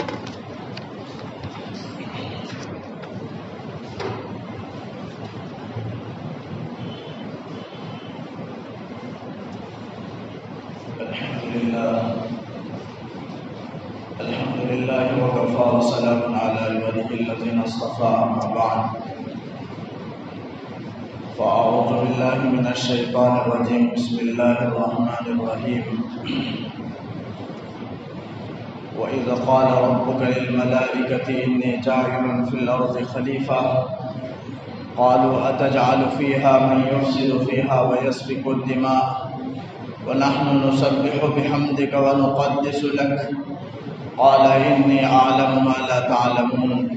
الحمد لله وكفى وسلام على عباده الذين اصطفى أما بعد فأعوذ بالله من الشيطان الرجيم بسم الله الرحمن الرحيم وإذ قال ربك للملائكة إني جاعل في الأرض خليفة قالوا أتجعل فيها من يفسد فيها ويسفك الدماء ونحن نسبح بحمدك ونقدس لك قال إني أعلم ما لا تعلمون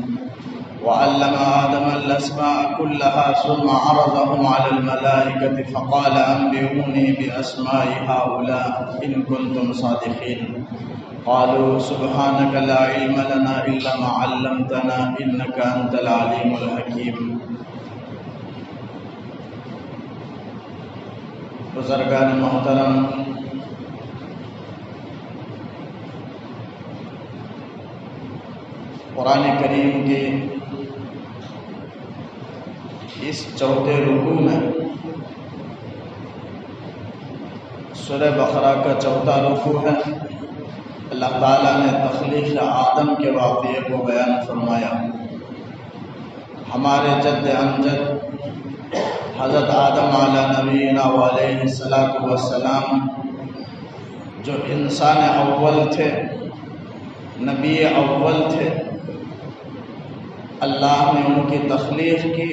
وعلم آدم الأسماء كلها ثم عرضهم على الملائكة فقال أنبئوني بأسماء هؤلاء إن كنتم صادقين قالوا سبحانك لا علم لنا إلا ما علمتنا إنك أنت العليم الحكيم. بزرگان محترم، قرآن کریم کے اس چوتھے رکوع میں سورہ بقرہ کا چوتھا رکوع ہے. اللہ تعالیٰ نے تخلیق آدم کے واقعے کو بیان فرمایا. ہمارے جد امجد حضرت آدم علیہ نبینا علیہ السلام جو انسان اول تھے، نبی اول تھے، اللہ نے ان کی تخلیق کی.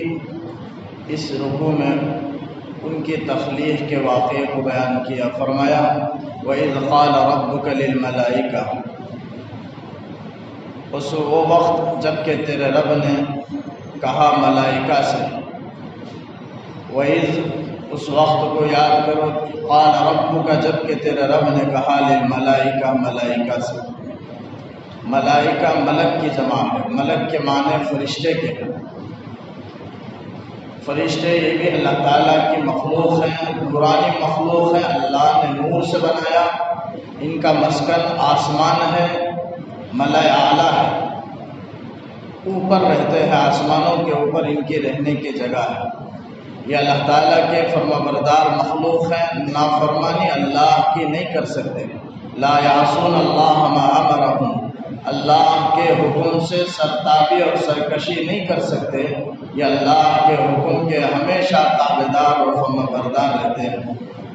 اس رکوع میں ان کی تخلیق کے واقعے کو بیان کیا. فرمایا وَإِذْ قَالَ رَبُّكَ لِلْمَلَائِكَةِ، وہ وقت جب کہ تیرے رب نے کہا ملائکہ سے. وَإِذْ اس وقت کو یاد کرو. قَالَ رَبُّكَ جب کہ تیرے رب نے کہا لِلْمَلَائِكَةِ ملائکہ سے. ملائکہ ملک کی جمع ہے. ملک کے معنی فرشتے کے ہیں. فرشتے یہ بھی اللہ تعالیٰ کی مخلوق ہیں، نورانی مخلوق ہیں. اللہ نے نور سے بنایا. ان کا مسکن آسمان ہے، ملائے اعلیٰ ہے، اوپر رہتے ہیں، آسمانوں کے اوپر ان کی رہنے کی جگہ ہے. یہ اللہ تعالیٰ کے فرما بردار مخلوق ہیں. نافرمانی اللہ کی نہیں کر سکتے. لا یعصون اللہ ما امرہم، اللہ کے حکم سے سرتابی اور سرکشی نہیں کر سکتے. یہ اللہ کے حکم کے ہمیشہ تابعدار اور فرما بردار رہتے ہیں.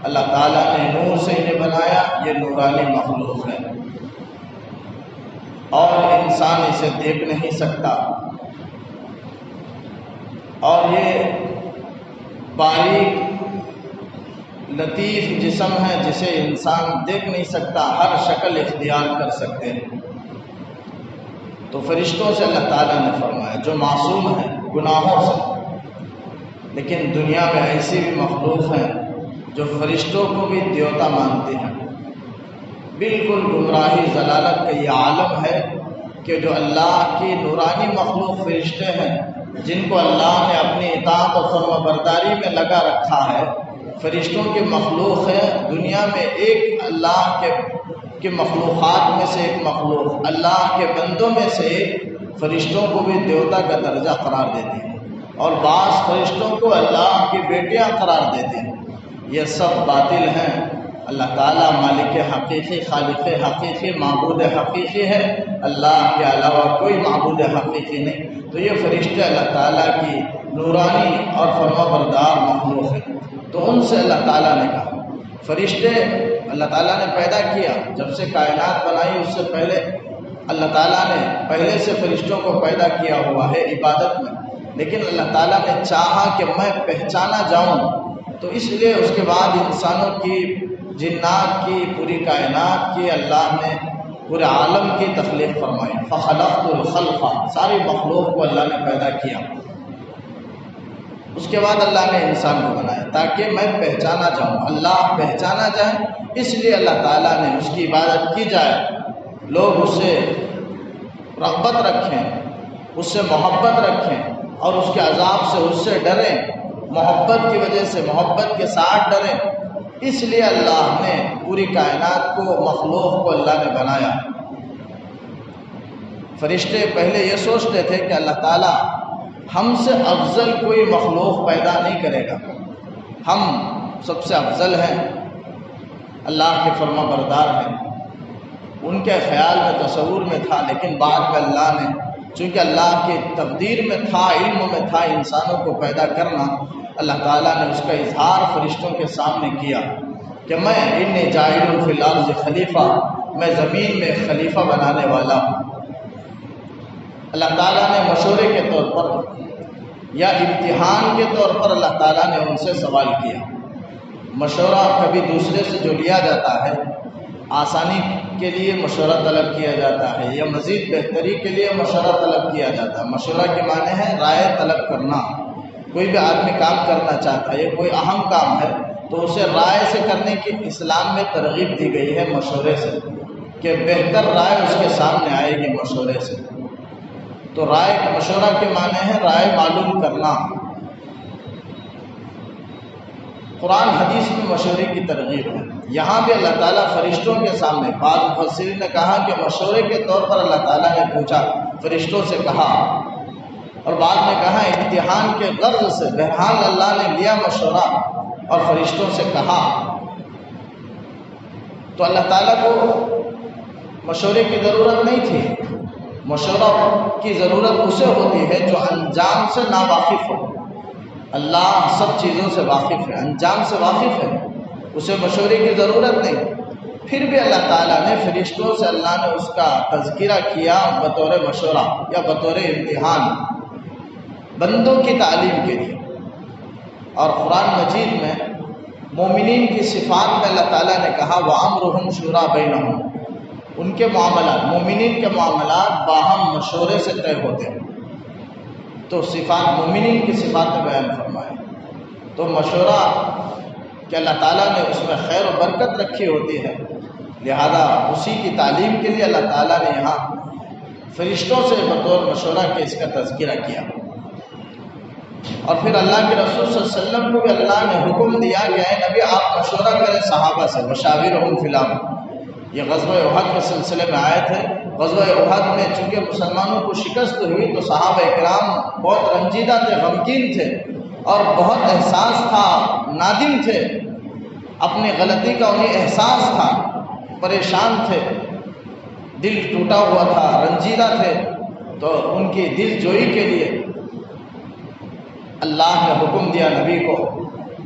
اللہ تعالیٰ نے نور سے انہیں بنایا. یہ نورانی مخلوق ہے اور انسان اسے دیکھ نہیں سکتا. اور یہ باریک لطیف جسم ہے جسے انسان دیکھ نہیں سکتا، ہر شکل اختیار کر سکتے ہیں. تو فرشتوں سے اللہ تعالیٰ نے فرمایا جو معصوم ہیں گناہوں سے. لیکن دنیا میں ایسی بھی مخلوق ہیں جو فرشتوں کو بھی دیوتا مانتے ہیں. بالکل گمراہی ضلالت کا یہ عالم ہے کہ جو اللہ کی نورانی مخلوق فرشتے ہیں جن کو اللہ نے اپنی اطاعت و فرما برداری میں لگا رکھا ہے. فرشتوں کی مخلوق ہے دنیا میں ایک اللہ کے مخلوقات میں سے ایک مخلوق، اللہ کے بندوں میں سے ایک فرشتوں کو بھی دیوتا کا درجہ قرار دیتے ہیں اور بعض فرشتوں کو اللہ کی بیٹیاں قرار دیتے ہیں. یہ سب باطل ہیں. اللہ تعالیٰ مالک حقیقی، خالق حقیقی، معبود حقیقی ہے. اللہ کے علاوہ کوئی معبود حقیقی نہیں. تو یہ فرشتے اللہ تعالیٰ کی نورانی اور فرما بردار مخلوق ہیں. تو ان سے اللہ تعالیٰ نے کہا فرشتے اللہ تعالیٰ نے پیدا کیا. جب سے کائنات بنائی اس سے پہلے اللہ تعالیٰ نے پہلے سے فرشتوں کو پیدا کیا ہوا ہے عبادت میں. لیکن اللہ تعالیٰ نے چاہا کہ میں پہچانا جاؤں تو اس لیے اس کے بعد انسانوں کی، جنات کی، پوری کائنات کی اللہ نے پورے عالم کی تخلیق فرمائی. فخلقت الخلق، ساری مخلوق کو اللہ نے پیدا کیا. اس کے بعد اللہ نے انسان کو بنایا تاکہ میں پہچانا جاؤں، اللہ پہچانا جائے. اس لیے اللہ تعالیٰ نے اس کی عبادت کی جائے، لوگ اس سے رغبت رکھیں، اس سے محبت رکھیں اور اس کے عذاب سے اس سے ڈریں. محبت کی وجہ سے، محبت کے ساتھ ڈریں. اس لیے اللہ نے پوری کائنات کو، مخلوق کو اللہ نے بنایا. فرشتے پہلے یہ سوچتے تھے کہ اللہ تعالیٰ ہم سے افضل کوئی مخلوق پیدا نہیں کرے گا، ہم سب سے افضل ہیں، اللہ کے فرما بردار ہیں، ان کے خیال میں تصور میں تھا۔ لیکن بعد میں اللہ نے، چونکہ اللہ کی تقدیر میں تھا، علم میں تھا انسانوں کو پیدا کرنا، اللہ تعالیٰ نے اس کا اظہار فرشتوں کے سامنے کیا کہ میں انی جاعل فی الارض خلیفہ، میں زمین میں خلیفہ بنانے والا ہوں۔ اللہ تعالیٰ نے مشورے کے طور پر یا امتحان کے طور پر اللہ تعالیٰ نے ان سے سوال کیا۔ مشورہ کبھی دوسرے سے جو لیا جاتا ہے، آسانی کے لیے مشورہ طلب کیا جاتا ہے یا مزید بہتری کے لیے مشورہ طلب کیا جاتا ہے۔ مشورہ کے معنی ہے رائے طلب کرنا۔ کوئی بھی آدمی کام کرنا چاہتا ہے، کوئی اہم کام ہے تو اسے رائے سے کرنے کی اسلام میں ترغیب دی گئی ہے، مشورے سے، کہ بہتر رائے اس کے سامنے آئے گی مشورے سے۔ تو رائے مشورہ کے معنی ہے رائے معلوم کرنا۔ قرآن حدیث میں مشورے کی ترغیب ہے۔ یہاں بھی اللہ تعالیٰ فرشتوں کے سامنے، بعض مفسرین نے کہا کہ مشورے کے طور پر اللہ تعالیٰ نے پوچھا، فرشتوں سے کہا، اور بعد میں کہا امتحان کے غرض سے، بہرحال اللہ نے لیا مشورہ اور فرشتوں سے کہا۔ تو اللہ تعالیٰ کو مشورے کی ضرورت نہیں تھی۔ مشورہ کی ضرورت اسے ہوتی ہے جو انجام سے ناواقف ہو۔ اللہ سب چیزوں سے واقف ہے، انجام سے واقف ہے، اسے مشورے کی ضرورت نہیں۔ پھر بھی اللہ تعالیٰ نے فرشتوں سے اللہ نے اس کا تذکرہ کیا بطور مشورہ یا بطور امتحان، بندوں کی تعلیم کے لیے۔ اور قرآن مجید میں مومنین کی صفات میں اللہ تعالیٰ نے کہا وَأَمْرُهُمْ شُورَىٰ بَيْنَهُمْ، ان کے معاملات، مومنین کے معاملات باہم مشورے سے طے ہوتے ہیں۔ تو صفات مومنین کی صفات میں بیان فرمایا۔ تو مشورہ کہ اللہ تعالیٰ نے اس میں خیر و برکت رکھی ہوتی ہے، لہذا اسی کی تعلیم کے لیے اللہ تعالیٰ نے یہاں فرشتوں سے بطور مشورہ کے اس کا تذکرہ کیا۔ اور پھر اللہ کے رسول صلی اللہ علیہ وسلم کو بھی اللہ نے حکم دیا کہ اے نبی آپ مشورہ کریں صحابہ سے، وشاورہم فی الامر۔ یہ غزوہ احد کے سلسلے میں آئے تھے۔ غزوہ احد میں چونکہ مسلمانوں کو شکست ہوئی تو صحابہ اکرام بہت رنجیدہ تھے، غمگین تھے اور بہت احساس تھا، نادم تھے، اپنی غلطی کا انہیں احساس تھا، پریشان تھے، دل ٹوٹا ہوا تھا، رنجیدہ تھے۔ تو ان کی دل جوئی کے لیے اللہ نے حکم دیا نبی کو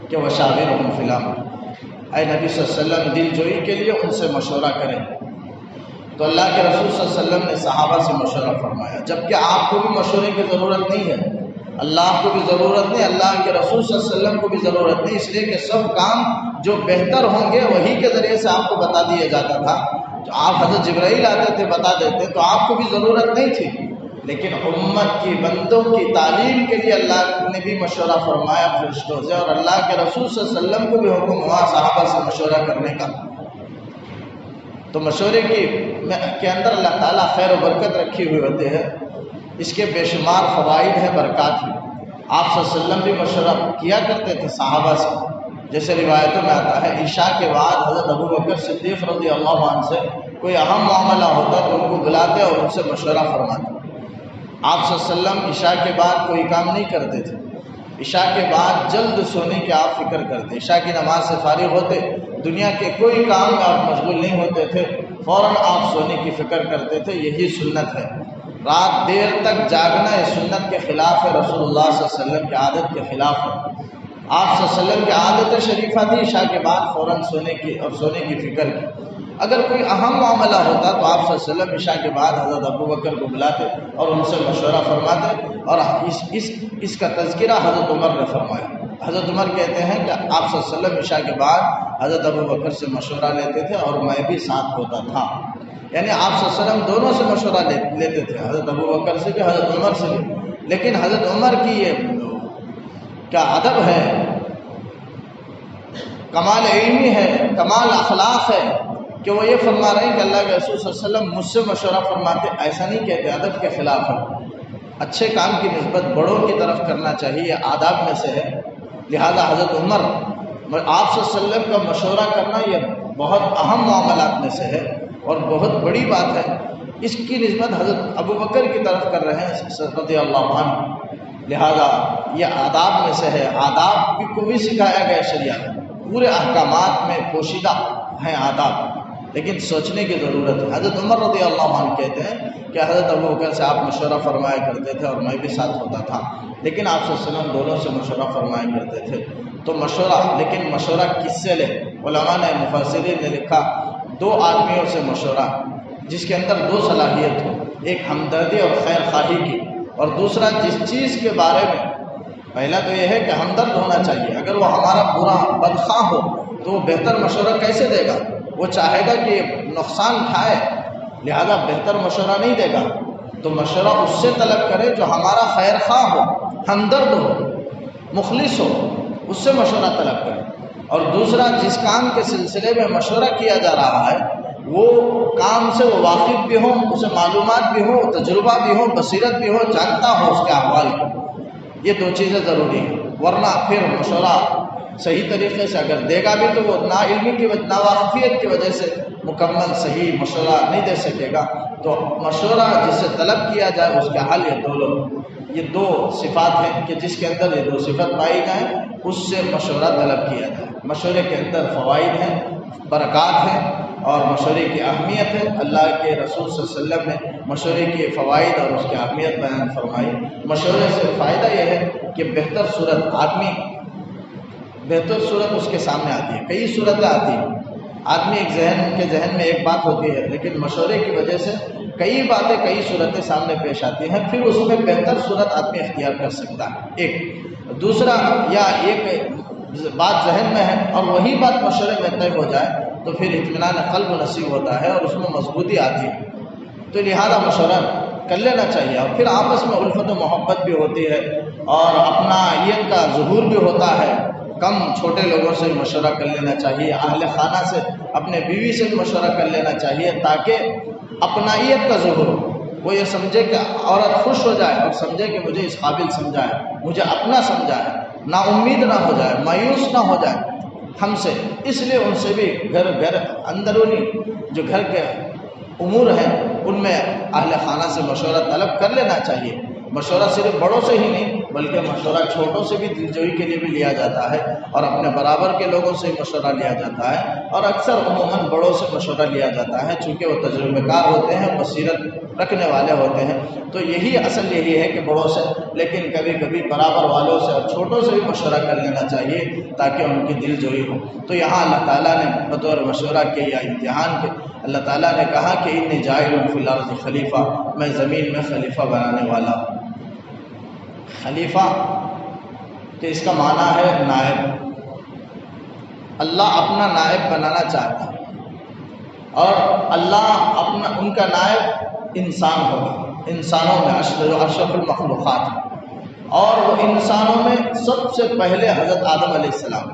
کہ وشاورہم فی الامر، اے نبی صلی اللہ علیہ وسلم دل جوئی کے لیے ان سے مشورہ کریں۔ تو اللہ کے رسول صلی اللہ علیہ وسلم نے صحابہ سے مشورہ فرمایا، جبکہ آپ کو بھی مشورے کی ضرورت نہیں ہے، اللہ کو بھی ضرورت نہیں، اللہ کے رسول صلی اللہ علیہ وسلم کو بھی ضرورت نہیں، اس لیے کہ سب کام جو بہتر ہوں گے وہی کے ذریعے سے آپ کو بتا دیا جاتا تھا۔ جو آپ حضرت جبرائیل آتے تھے بتا دیتے، تو آپ کو بھی ضرورت نہیں تھی، لیکن امت کی بندوں کی تعلیم کے لیے اللہ نے بھی مشورہ فرمایا فرشتوں سے، اور اللہ کے رسول صلی اللہ علیہ وسلم کو بھی حکم ہوا صحابہ سے مشورہ کرنے کا۔ تو مشورے کے اندر اللہ تعالیٰ خیر و برکت رکھی ہوئی ہوتی ہے، اس کے بے شمار فوائد ہیں، برکات ہیں۔ آپ صلی اللہ علیہ وسلم بھی مشورہ کیا کرتے تھے صحابہ سے، جیسے روایتوں میں آتا ہے عشاء کے بعد حضرت ابو بکر صدیق رضی اللہ عنہ سے کوئی اہم معاملہ ہوتا تو ان کو بلاتے اور ان سے مشورہ فرماتے۔ آپ صلی اللہ علیہ وسلم عشاء کے بعد کوئی کام نہیں کرتے تھے، عشاء کے بعد جلد سونے کی آپ فکر کرتے، عشاء کی نماز سے فارغ ہوتے، دنیا کے کوئی کام میں آپ مشغول نہیں ہوتے تھے، فوراً آپ سونے کی فکر کرتے تھے۔ یہی سنت ہے، رات دیر تک جاگنا یہ سنت کے خلاف ہے، رسول اللہ صلی اللہ علیہ وسلم کی عادت کے خلاف ہے۔ آپ صلی اللہ علیہ وسلم کی عادت شریفہ تھی عشاء کے بعد فوراً سونے کی فکر کی۔ اگر کوئی اہم معاملہ ہوتا تو آپ صلی اللہ علیہ وسلم عشاء کے بعد حضرت ابو بکر کو بلاتے اور ان سے مشورہ فرماتے، اور اس کا تذکرہ حضرت عمر نے فرمایا۔ حضرت عمر کہتے ہیں کہ آپ صلی اللہ علیہ وسلم عشاء کے بعد حضرت ابو بکر سے مشورہ لیتے تھے اور میں بھی ساتھ ہوتا تھا، یعنی آپ صلی اللہ علیہ وسلم دونوں سے مشورہ لیتے تھے، حضرت ابو بکر سے بھی حضرت عمر سے بھی۔ لیکن حضرت عمر کی یہ کیا ادب ہے، کمال علمی ہے، کمال اخلاق ہے کہ وہ یہ فرما رہے ہیں کہ اللہ کے رسول صلی اللہ علیہ وسلم مجھ سے مشورہ فرماتے، ایسا نہیں کہتے، ادب کے خلاف ہے۔ اچھے کام کی نسبت بڑوں کی طرف کرنا چاہیے، آداب میں سے ہے۔ لہذا حضرت عمر آپ صلی اللہ علیہ وسلم کا مشورہ کرنا یہ بہت اہم معاملات میں سے ہے، اور بہت بڑی بات ہے، اس کی نسبت حضرت ابو بکر کی طرف کر رہے ہیں رضی اللہ عنہ، لہذا یہ آداب میں سے ہے۔ آداب کو بھی سکھایا گیا شریعت، پورے احکامات میں پوشیدہ ہیں آداب، لیکن سوچنے کی ضرورت ہے۔ حضرت عمر رضی اللہ عنہ کہتے ہیں کہ حضرت ابو بکر سے آپ مشورہ فرمایا کرتے تھے اور میں بھی ساتھ ہوتا تھا، لیکن آپ صلی اللہ علیہ وسلم دونوں سے مشورہ فرمایا کرتے تھے۔ تو مشورہ، لیکن مشورہ کس سے لیں؟ علماء نے، مفسرین نے لکھا، دو آدمیوں سے مشورہ جس کے اندر دو صلاحیت ہو، ایک ہمدردی اور خیر خواہی کی، اور دوسرا جس چیز کے بارے میں، پہلا تو یہ ہے کہ ہمدرد ہونا چاہیے، اگر وہ ہمارا برا بدخواہ ہو تو وہ بہتر مشورہ کیسے دے گا؟ وہ چاہے گا کہ نقصان اٹھائے، لہذا بہتر مشورہ نہیں دے گا۔ تو مشورہ اس سے طلب کرے جو ہمارا خیر خواہ ہو، ہمدرد ہو، مخلص ہو، اس سے مشورہ طلب کرے۔ اور دوسرا، جس کام کے سلسلے میں مشورہ کیا جا رہا ہے وہ کام سے وہ واقف بھی ہو، اسے معلومات بھی ہو، تجربہ بھی ہو، بصیرت بھی ہو، جانتا ہو اس کے احوال کو۔ یہ دو چیزیں ضروری ہیں، ورنہ پھر مشورہ صحیح طریقے سے اگر دے گا بھی تو وہ نا علمی کی وجہ، نا واقفیت کی وجہ سے مکمل صحیح مشورہ نہیں دے سکے گا۔ تو مشورہ جس سے طلب کیا جائے اس کے حل یہ دو صفات ہیں کہ جس کے اندر یہ دو صفت پائی جائیں اس سے مشورہ طلب کیا جائے۔ مشورے کے اندر فوائد ہیں، برکات ہیں، اور مشورے کی اہمیت ہے۔ اللہ کے رسول صلی اللہ علیہ وسلم نے مشورے کے فوائد اور اس کی اہمیت بیان فرمائی۔ مشورے سے فائدہ یہ ہے کہ بہتر صورت بہتر صورت اس کے سامنے آتی ہے، کئی صورتیں آتی ہیں، آدمی ایک ذہن میں ایک بات ہوتی ہے، لیکن مشورے کی وجہ سے کئی باتیں، کئی صورتیں سامنے پیش آتی ہیں، پھر اس میں بہتر صورت آدمی اختیار کر سکتا ہے۔ ایک دوسرا، یا ایک بات ذہن میں ہے اور وہی بات مشورے میں طے ہو جائے تو پھر اطمینان قلب نصیب ہوتا ہے اور اس میں مضبوطی آتی ہے۔ تو لہذا مشورہ کر لینا چاہیے، اور پھر آپس میں الفت و محبت بھی ہوتی ہے اور اپنائیت کا ظہور بھی ہوتا ہے۔ کم چھوٹے لوگوں سے مشورہ کر لینا چاہیے، اہل خانہ سے، اپنے بیوی سے بھی مشورہ کر لینا چاہیے، تاکہ اپنائیت کا ظہور ہو۔ وہ یہ سمجھے کہ عورت خوش ہو جائے اور سمجھے کہ مجھے اس قابل سمجھا ہے، مجھے اپنا سمجھا ہے، نا امید نہ ہو جائے، مایوس نہ ہو جائے ہم سے۔ اس لیے ان سے بھی گھر اندرونی جو گھر کے امور ہیں ان میں اہل خانہ سے مشورہ طلب کر لینا چاہیے۔ مشورہ صرف بڑوں سے ہی نہیں بلکہ مشورہ چھوٹوں سے بھی دلجوئی کے لیے بھی لیا جاتا ہے، اور اپنے برابر کے لوگوں سے مشورہ لیا جاتا ہے، اور اکثر عموماً بڑوں سے مشورہ لیا جاتا ہے، چونکہ وہ تجربہ کار ہوتے ہیں، بصیرت رکھنے والے ہوتے ہیں۔ تو اصل یہی ہے کہ بڑوں سے، لیکن کبھی کبھی برابر والوں سے اور چھوٹوں سے بھی مشورہ کر لینا چاہیے تاکہ ان کی دل جوئی ہو۔ تو یہاں اللہ تعالیٰ نے بطور مشورہ کے یا امتحان کے اللہ تعالیٰ نے کہا کہ انی جاعل فی الارض خلیفہ، میں زمین میں خلیفہ بنانے والا ہوں۔ خلیفہ کہ اس کا معنی ہے نائب، اللہ اپنا نائب بنانا چاہتا ہے، اور اللہ ان کا نائب انسان ہوگا، انسانوں میں اشرف المخلوقات ہے، اور وہ انسانوں میں سب سے پہلے حضرت آدم علیہ السلام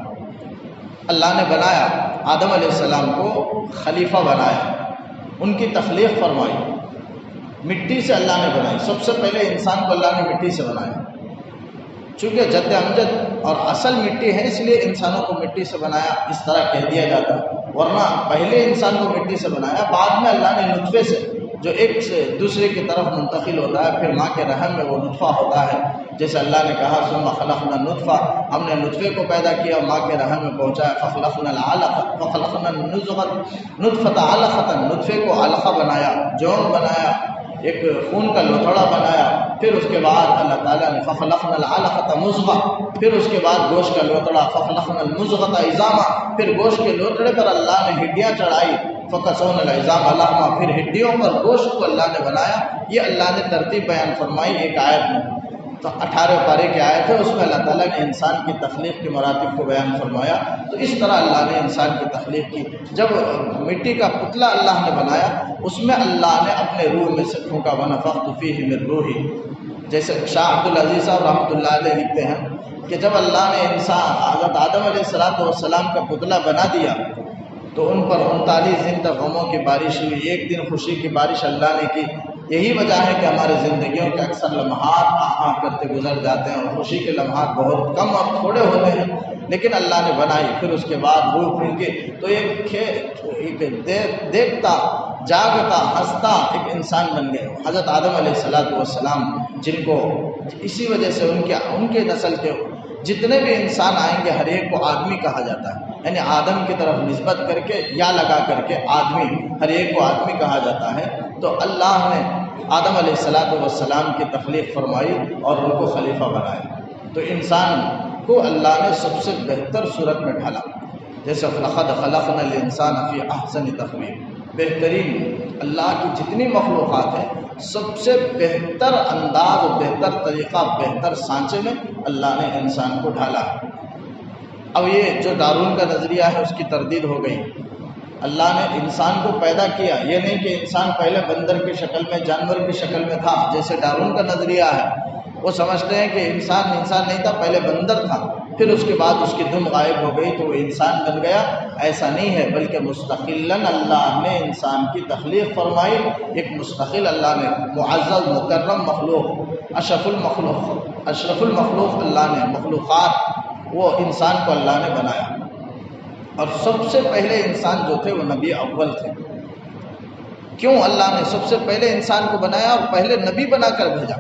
اللہ نے بنایا، آدم علیہ السلام کو خلیفہ بنایا، ان کی تخلیق فرمائی، مٹی سے اللہ نے بنائی، سب سے پہلے انسان کو اللہ نے مٹی سے بنایا، چونکہ جد امجد اور اصل مٹی ہے اس لیے انسانوں کو مٹی سے بنایا، اس طرح کہہ دیا جاتا ہے، ورنہ پہلے انسان کو مٹی سے بنایا، بعد میں اللہ نے نطفے سے جو ایک سے دوسرے کی طرف منتقل ہوتا ہے، پھر ماں کے رحم میں وہ نطفہ ہوتا ہے، جیسے اللہ نے کہا ثم خلقنا النطفہ، ہم نے نطفے کو پیدا کیا، ماں کے رحم میں پہنچایا، فخلقنا العلقہ فخلقنا النطفۃ علقۃ، نطفے کو علقہ بنایا، جون بنایا، ایک خون کا لوتھڑا بنایا، پھر اس کے بعد اللہ تعالیٰ نے فخلقنا العلقۃ مضغہ، پھر اس کے بعد گوشت کا لوتھڑا، فخلقنا المضغۃ عظاما، پھر گوشت کے لوتھڑے پر اللہ نے ہڈیاں چڑھائی، فکسونا العظام لحما، پھر ہڈیوں پر گوشت کو اللہ نے بنایا۔ یہ اللہ نے ترتیب بیان فرمائی ایک آیت میں، تو 18 پارے کی آیت ہے، اس میں اللہ تعالیٰ نے انسان کی تخلیق کے مراتب کو بیان فرمایا۔ تو اس طرح اللہ نے انسان کی تخلیق کی، جب مٹی کا پتلا اللہ نے بنایا اس میں اللہ نے اپنے روح میں سے پھونکا، ونفخت فیہ من روحی، جیسے شاہ عبدالعزیز صاحب رحمۃ اللہ علیہ لکھتے ہیں کہ جب اللہ نے حضرت آدم علیہ السلام کا پتلا بنا دیا تو ان پر 39 دن تک غموں کی بارش ہوئی، ایک دن خوشی کی بارش اللہ نے کی۔ یہی وجہ ہے کہ ہمارے زندگیوں کے اکثر لمحات کرتے گزر جاتے ہیں اور خوشی کے لمحات بہت کم اور تھوڑے ہوتے ہیں، لیکن اللہ نے بنائی، پھر اس کے بعد روح پھونکی، تو ایک دیکھتا جاگتا ہنستا ایک انسان بن گئے۔ حضرت آدم علیہ السلام جن کو اسی وجہ سے ان کے نسل کے جتنے بھی انسان آئیں گے ہر ایک کو آدمی کہا جاتا ہے، یعنی آدم کی طرف نسبت کر کے یا لگا کر کے آدمی، ہر ایک کو آدمی کہا جاتا ہے۔ تو اللہ نے آدم علیہ السلام کی تخلیق فرمائی اور ان کو خلیفہ بنایا۔ تو انسان کو اللہ نے سب سے بہتر صورت میں ڈھالا، جیسے لقد خلقنا الانسان فی احسن تقویم، بہترین اللہ کی جتنی مخلوقات ہیں سب سے بہتر انداز، بہتر طریقہ، بہتر سانچے میں اللہ نے انسان کو ڈھالا۔ اب یہ جو ڈارون کا نظریہ ہے اس کی تردید ہو گئی۔ اللہ نے انسان کو پیدا کیا، یہ نہیں کہ انسان پہلے بندر کی شکل میں، جانور کی شکل میں تھا جیسے ڈارون کا نظریہ ہے۔ وہ سمجھتے ہیں کہ انسان نہیں تھا، پہلے بندر تھا، پھر اس کے بعد اس کی دم غائب ہو گئی تو وہ انسان بن گیا۔ ایسا نہیں ہے، بلکہ مستقلاً اللہ نے انسان کی تخلیق فرمائی۔ ایک مستقل اللہ نے معزز مکرم مخلوق، اشرف المخلوق اللہ نے مخلوقات، وہ انسان کو اللہ نے بنایا۔ اور سب سے پہلے انسان جو تھے وہ نبی اول تھے۔ کیوں اللہ نے سب سے پہلے انسان کو بنایا اور پہلے نبی بنا کر بھیجا؟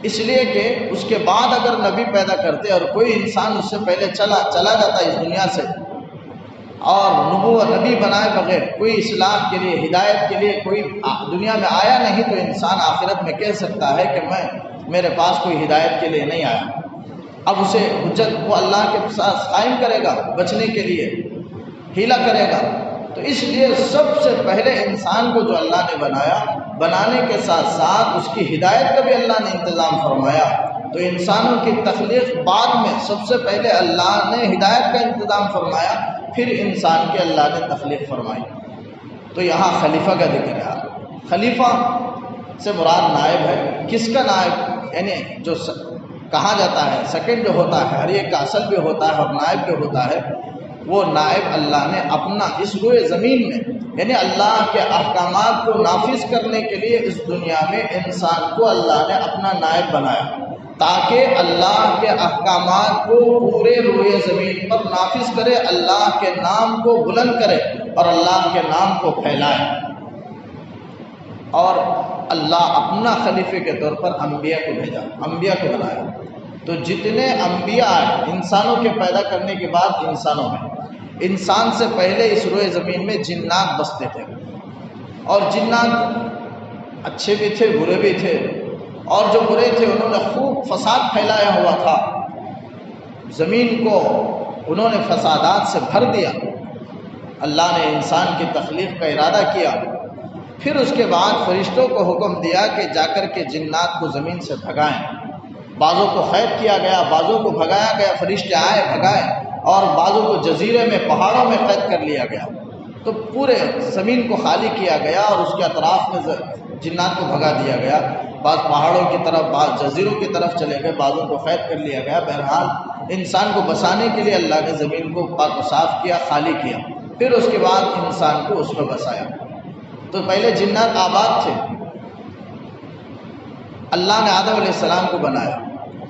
اس لیے کہ اس کے بعد اگر نبی پیدا کرتے اور کوئی انسان اس سے پہلے چلا جاتا اس دنیا سے اور نبی بنائے بغیر کوئی اصلاح کے لیے، ہدایت کے لیے کوئی دنیا میں آیا نہیں، تو انسان آخرت میں کہہ سکتا ہے کہ میرے پاس کوئی ہدایت کے لیے نہیں آیا۔ اب اسے حجت وہ اللہ کے ساتھ قائم کرے گا، بچنے کے لیے ہیلا کرے گا۔ تو اس لیے سب سے پہلے انسان کو جو اللہ نے بنایا، بنانے کے ساتھ ساتھ اس کی ہدایت کا بھی اللہ نے انتظام فرمایا۔ تو انسانوں کی تخلیق بعد میں، سب سے پہلے اللہ نے ہدایت کا انتظام فرمایا، پھر انسان کے اللہ نے تخلیق فرمائی۔ تو یہاں خلیفہ کا ذکر ہے۔ خلیفہ سے مراد نائب ہے۔ کس کا نائب؟ یعنی جو کہا جاتا ہے سیکنڈ جو ہوتا ہے، ہر ایک کا اصل بھی ہوتا ہے اور نائب جو ہوتا ہے، وہ نائب اللہ نے اپنا اس روئے زمین میں، یعنی اللہ کے احکامات کو نافذ کرنے کے لیے اس دنیا میں انسان کو اللہ نے اپنا نائب بنایا، تاکہ اللہ کے احکامات کو پورے روئے زمین پر نافذ کرے، اللہ کے نام کو بلند کرے اور اللہ کے نام کو پھیلائے۔ اور اللہ اپنا خلیفے کے طور پر انبیاء کو بھیجا، انبیاء کو بنایا۔ تو جتنے انبیاء آئے انسانوں کے پیدا کرنے کے بعد انسانوں میں، انسان سے پہلے اس روئے زمین میں جنات بستے تھے، اور جنات اچھے بھی تھے برے بھی تھے، اور جو برے تھے انہوں نے خوب فساد پھیلایا ہوا تھا، زمین کو انہوں نے فسادات سے بھر دیا۔ اللہ نے انسان کی تخلیق کا ارادہ کیا، پھر اس کے بعد فرشتوں کو حکم دیا کہ جا کر کے جنات کو زمین سے بھگائیں۔ بعضوں کو قید کیا گیا، بعضوں کو بھگایا گیا، فرشتے آئے بھگائے، اور بعضوں کو جزیرے میں پہاڑوں میں قید کر لیا گیا۔ تو پورے زمین کو خالی کیا گیا اور اس کے اطراف میں جنات کو بھگا دیا گیا۔ بعض پہاڑوں کی طرف، بعض جزیروں کی طرف چلے گئے، بعضوں کو قید کر لیا گیا۔ بہرحال انسان کو بسانے کے لیے اللہ نے زمین کو پاک و صاف کیا، خالی کیا، پھر اس کے بعد انسان کو اس میں بسایا۔ تو پہلے جنات آباد تھے، اللہ نے آدم علیہ السلام کو بنایا،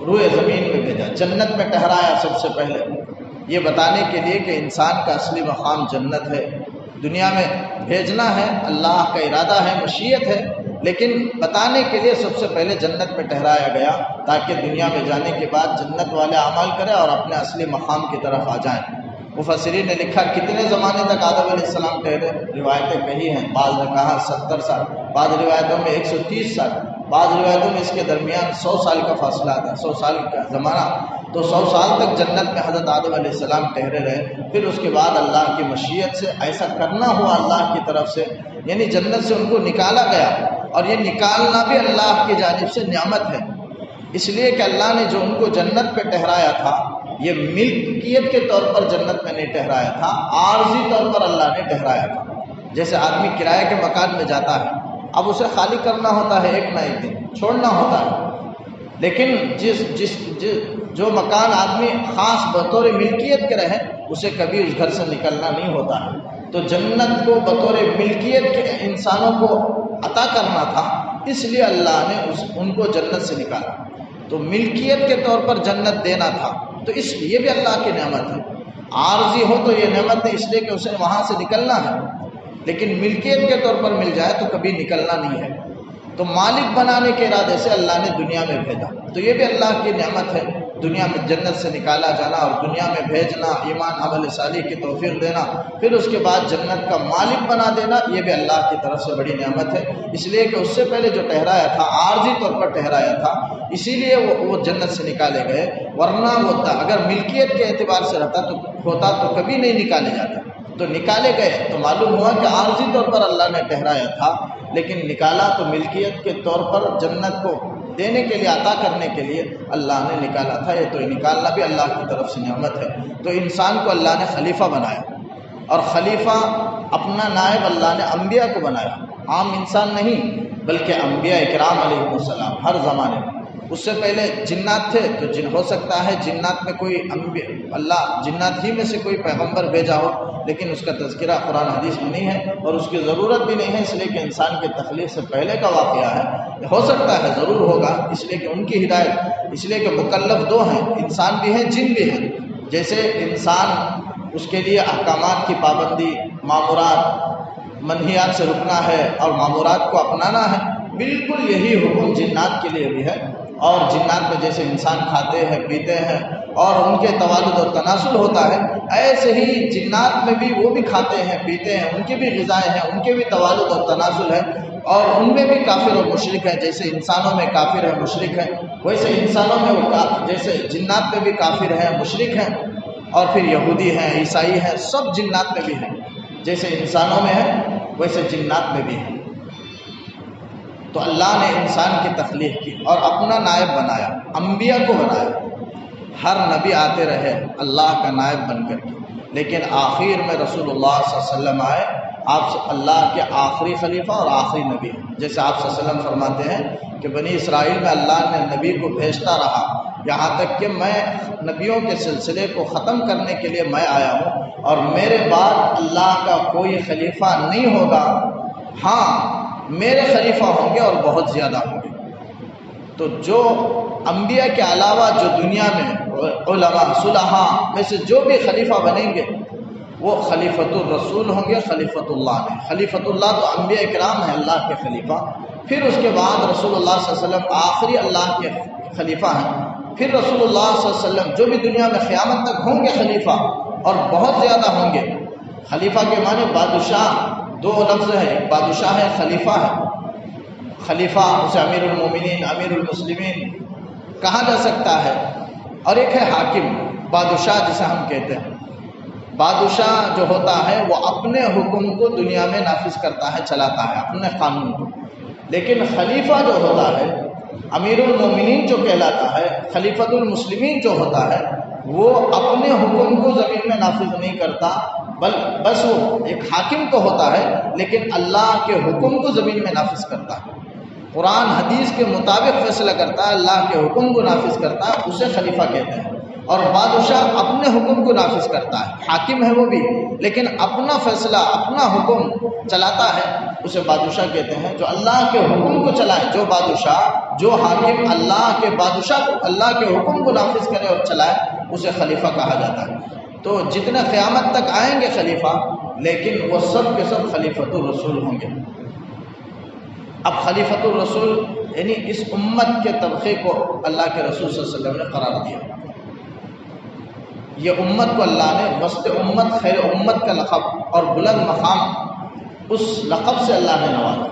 روئے زمین میں بھیجا، جنت میں ٹھہرایا سب سے پہلے، یہ بتانے کے لیے کہ انسان کا اصلی مقام جنت ہے۔ دنیا میں بھیجنا ہے، اللہ کا ارادہ ہے، مشیت ہے، لیکن بتانے کے لیے سب سے پہلے جنت میں ٹھہرایا گیا، تاکہ دنیا میں جانے کے بعد جنت والے اعمال کریں اور اپنے اصلی مقام کی طرف آ جائیں۔ مفسرین نے لکھا کتنے زمانے تک آدم علیہ السلام ٹھہرے، روایتیں کہی ہیں، بعض نے کہا 70 سال، بعض روایتوں میں 130 سال، بعض روایتوں میں اس کے درمیان 100 سال کا فاصلہ تھا، 100 سال کا زمانہ۔ تو 100 سال تک جنت میں حضرت آدم علیہ السلام ٹھہرے رہے۔ پھر اس کے بعد اللہ کی مشیت سے ایسا کرنا ہوا اللہ کی طرف سے، یعنی جنت سے ان کو نکالا گیا، اور یہ نکالنا بھی اللہ کی جانب سے نعمت ہے، اس لیے کہ اللہ نے جو ان کو جنت پہ ٹھہرایا تھا، یہ ملکیت کے طور پر جنت میں نہیں ٹھہرایا تھا، عارضی طور پر اللہ نے ٹھہرایا تھا۔ جیسے آدمی کرائے کے مکان میں جاتا ہے، اب اسے خالی کرنا ہوتا ہے، ایک نہ ایک دن چھوڑنا ہوتا ہے، لیکن جو مکان آدمی خاص بطور ملکیت کے رہے، اسے کبھی اس گھر سے نکلنا نہیں ہوتا ہے۔ تو جنت کو بطور ملکیت کے انسانوں کو عطا کرنا تھا، اس لیے اللہ نے ان کو جنت سے نکالا۔ تو ملکیت کے طور پر جنت دینا تھا، تو اس لیے یہ بھی اللہ کی نعمت ہے۔ عارضی ہو تو یہ نعمت ہے، اس لیے کہ اسے وہاں سے نکلنا ہے۔ لیکن ملکیت کے طور پر مل جائے تو کبھی نکلنا نہیں ہے۔ تو مالک بنانے کے ارادے سے اللہ نے دنیا میں بھیجا، تو یہ بھی اللہ کی نعمت ہے، دنیا میں جنت سے نکالا جانا اور دنیا میں بھیجنا، ایمان عمل صالح کی توفیق دینا، پھر اس کے بعد جنت کا مالک بنا دینا، یہ بھی اللہ کی طرف سے بڑی نعمت ہے، اس لیے کہ اس سے پہلے جو ٹھہرایا تھا عارضی طور پر ٹھہرایا تھا، اسی لیے وہ جنت سے نکالے گئے، ورنہ وہ اگر ملکیت کے اعتبار سے رہتا تو کبھی نہیں نکالے جاتے، تو نکالے گئے تو معلوم ہوا کہ عارضی طور پر اللہ نے ٹھہرایا تھا، لیکن نکالا تو ملکیت کے طور پر جنت کو دینے کے لیے، عطا کرنے کے لیے اللہ نے نکالا تھا، یہ تو نکالنا بھی اللہ کی طرف سے نعمت ہے۔ تو انسان کو اللہ نے خلیفہ بنایا، اور خلیفہ اپنا نائب اللہ نے انبیاء کو بنایا، عام انسان نہیں بلکہ انبیاء اکرام علیہ السلام ہر زمانے میں۔ اس سے پہلے جنات تھے تو ہو سکتا ہے جنات میں کوئی اللہ جنات ہی میں سے کوئی پیغمبر بھیجا ہو، لیکن اس کا تذکرہ قرآن حدیث میں نہیں ہے اور اس کی ضرورت بھی نہیں ہے، اس لیے کہ انسان کے تخلیق سے پہلے کا واقعہ ہے۔ ہو سکتا ہے ضرور ہوگا، اس لیے کہ ان کی ہدایت، اس لیے کہ مکلف دو ہیں، انسان بھی ہیں جن بھی ہیں۔ جیسے انسان اس کے لیے احکامات کی پابندی، معمورات منہیات سے رکنا ہے اور معمورات کو اپنانا ہے، بالکل یہی حکم جنات کے لیے بھی ہے۔ اور جنات میں جیسے انسان کھاتے ہیں پیتے ہیں اور ان کے توالد اور تناسل ہوتا ہے، ایسے ہی جنات میں بھی وہ بھی کھاتے ہیں پیتے ہیں، ان کی بھی غذائیں ہیں، ان کے بھی توالد اور تناسل ہے، اور ان میں بھی کافر اور مشرک ہے، جیسے انسانوں میں کافر ہے مشرک ہے، ویسے انسانوں میں جیسے جنات میں بھی کافر ہیں مشرک ہیں، اور پھر یہودی ہیں عیسائی ہیں، سب جنات میں بھی ہیں، جیسے انسانوں میں ہے ویسے جنات میں بھی ہیں۔ تو اللہ نے انسان کی تخلیق کی اور اپنا نائب بنایا، انبیاء کو بنایا، ہر نبی آتے رہے اللہ کا نائب بن کر کے، لیکن آخر میں رسول اللہ صلی اللہ علیہ وسلم آئے، آپ اللہ کے آخری خلیفہ اور آخری نبی، جیسے آپ صلی اللہ علیہ وسلم فرماتے ہیں کہ بنی اسرائیل میں اللہ نے نبی کو بھیجتا رہا یہاں تک کہ میں نبیوں کے سلسلے کو ختم کرنے کے لیے میں آیا ہوں، اور میرے بعد اللہ کا کوئی خلیفہ نہیں ہوگا، ہاں میرے خلیفہ ہوں گے اور بہت زیادہ ہوں گے۔ تو جو انبیاء کے علاوہ جو دنیا میں علماء صلحاء میں سے جو بھی خلیفہ بنیں گے وہ خلیفۃ الرسول ہوں گے، خلیفۃ اللہ نے۔ خلیفۃ اللہ تو انبیاء اکرام ہیں اللہ کے خلیفہ، پھر اس کے بعد رسول اللہ صلی اللہ علیہ وسلم آخری اللہ کے خلیفہ ہیں، پھر رسول اللہ صلی اللہ علیہ وسلم جو بھی دنیا میں قیامت تک ہوں گے خلیفہ، اور بہت زیادہ ہوں گے۔ خلیفہ کے معنی بادشاہ، دو لفظ ہے، ایک بادشاہ ہے، خلیفہ ہے۔ خلیفہ اسے امیر المومنین، امیر المسلمین کہا جا سکتا ہے، اور ایک ہے حاکم، بادشاہ جسے ہم کہتے ہیں۔ بادشاہ جو ہوتا ہے وہ اپنے حکم کو دنیا میں نافذ کرتا ہے، چلاتا ہے اپنے قانون کو، لیکن خلیفہ جو ہوتا ہے، امیر المومنین جو کہلاتا ہے، خلیفۃ المسلمین جو ہوتا ہے، وہ اپنے حکم کو زمین میں نافذ نہیں کرتا، بس وہ ایک حاکم تو ہوتا ہے لیکن اللہ کے حکم کو زمین میں نافذ کرتا ہے، قرآن حدیث کے مطابق فیصلہ کرتا ہے، اللہ کے حکم کو نافذ کرتا ہے، اسے خلیفہ کہتے ہیں۔ اور بادشاہ اپنے حکم کو نافذ کرتا ہے، حاکم ہے وہ بھی، لیکن اپنا فیصلہ اپنا حکم چلاتا ہے، اسے بادشاہ کہتے ہیں۔ جو اللہ کے حکم کو چلائے، جو بادشاہ، جو حاکم اللہ کے بادشاہ کو، اللہ کے حکم کو نافذ کرے اور چلائے، اسے خلیفہ کہا جاتا ہے۔ تو جتنے قیامت تک آئیں گے خلیفہ، لیکن وہ سب کے سب خلیفۃ الرسول ہوں گے۔ اب خلیفۃ الرسول یعنی اس امت کے طبقے کو اللہ کے رسول صلی اللہ علیہ وسلم نے قرار دیا۔ یہ امت کو اللہ نے وسط امت، خیر امت کا لقب اور بلند مقام، اس لقب سے اللہ نے نوازا،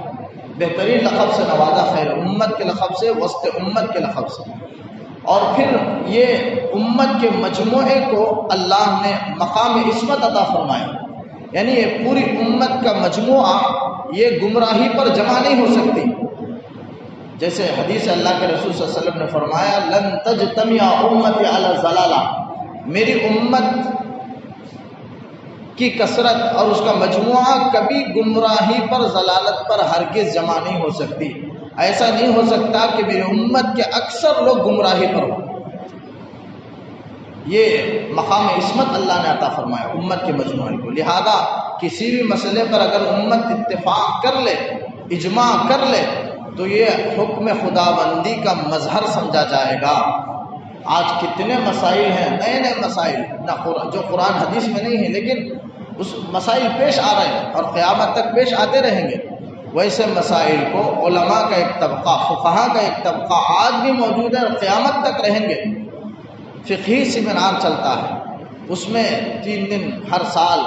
بہترین لقب سے نوازا، خیر امت کے لقب سے، وسط امت کے لقب سے۔ اور پھر یہ امت کے مجموعے کو اللہ نے مقام عصمت عطا فرمایا، یعنی یہ پوری امت کا مجموعہ یہ گمراہی پر جمع نہیں ہو سکتی۔ جیسے حدیث اللہ کے رسول صلی اللہ علیہ وسلم نے فرمایا، لن تجتمع امتی علی ضلالہ، میری امت کی کثرت اور اس کا مجموعہ کبھی گمراہی پر، ضلالت پر ہرگز جمع نہیں ہو سکتی۔ ایسا نہیں ہو سکتا کہ میری امت کے اکثر لوگ گمراہی پر ہوں۔ یہ مقام عصمت اللہ نے عطا فرمایا امت کے مجموعے کو، لہذا کسی بھی مسئلے پر اگر امت اتفاق کر لے، اجماع کر لے، تو یہ حکم خداوندی کا مظہر سمجھا جائے گا۔ آج کتنے مسائل ہیں، نئے نئے مسائل، جو قرآن حدیث میں نہیں ہیں، لیکن اس مسائل پیش آ رہے ہیں اور قیامت تک پیش آتے رہیں گے، ویسے مسائل کو علماء کا ایک طبقہ، فقہا کا ایک طبقہ آج بھی موجود ہے اور قیامت تک رہیں گے۔ فقہی سیمینار چلتا ہے، اس میں 3 دن ہر سال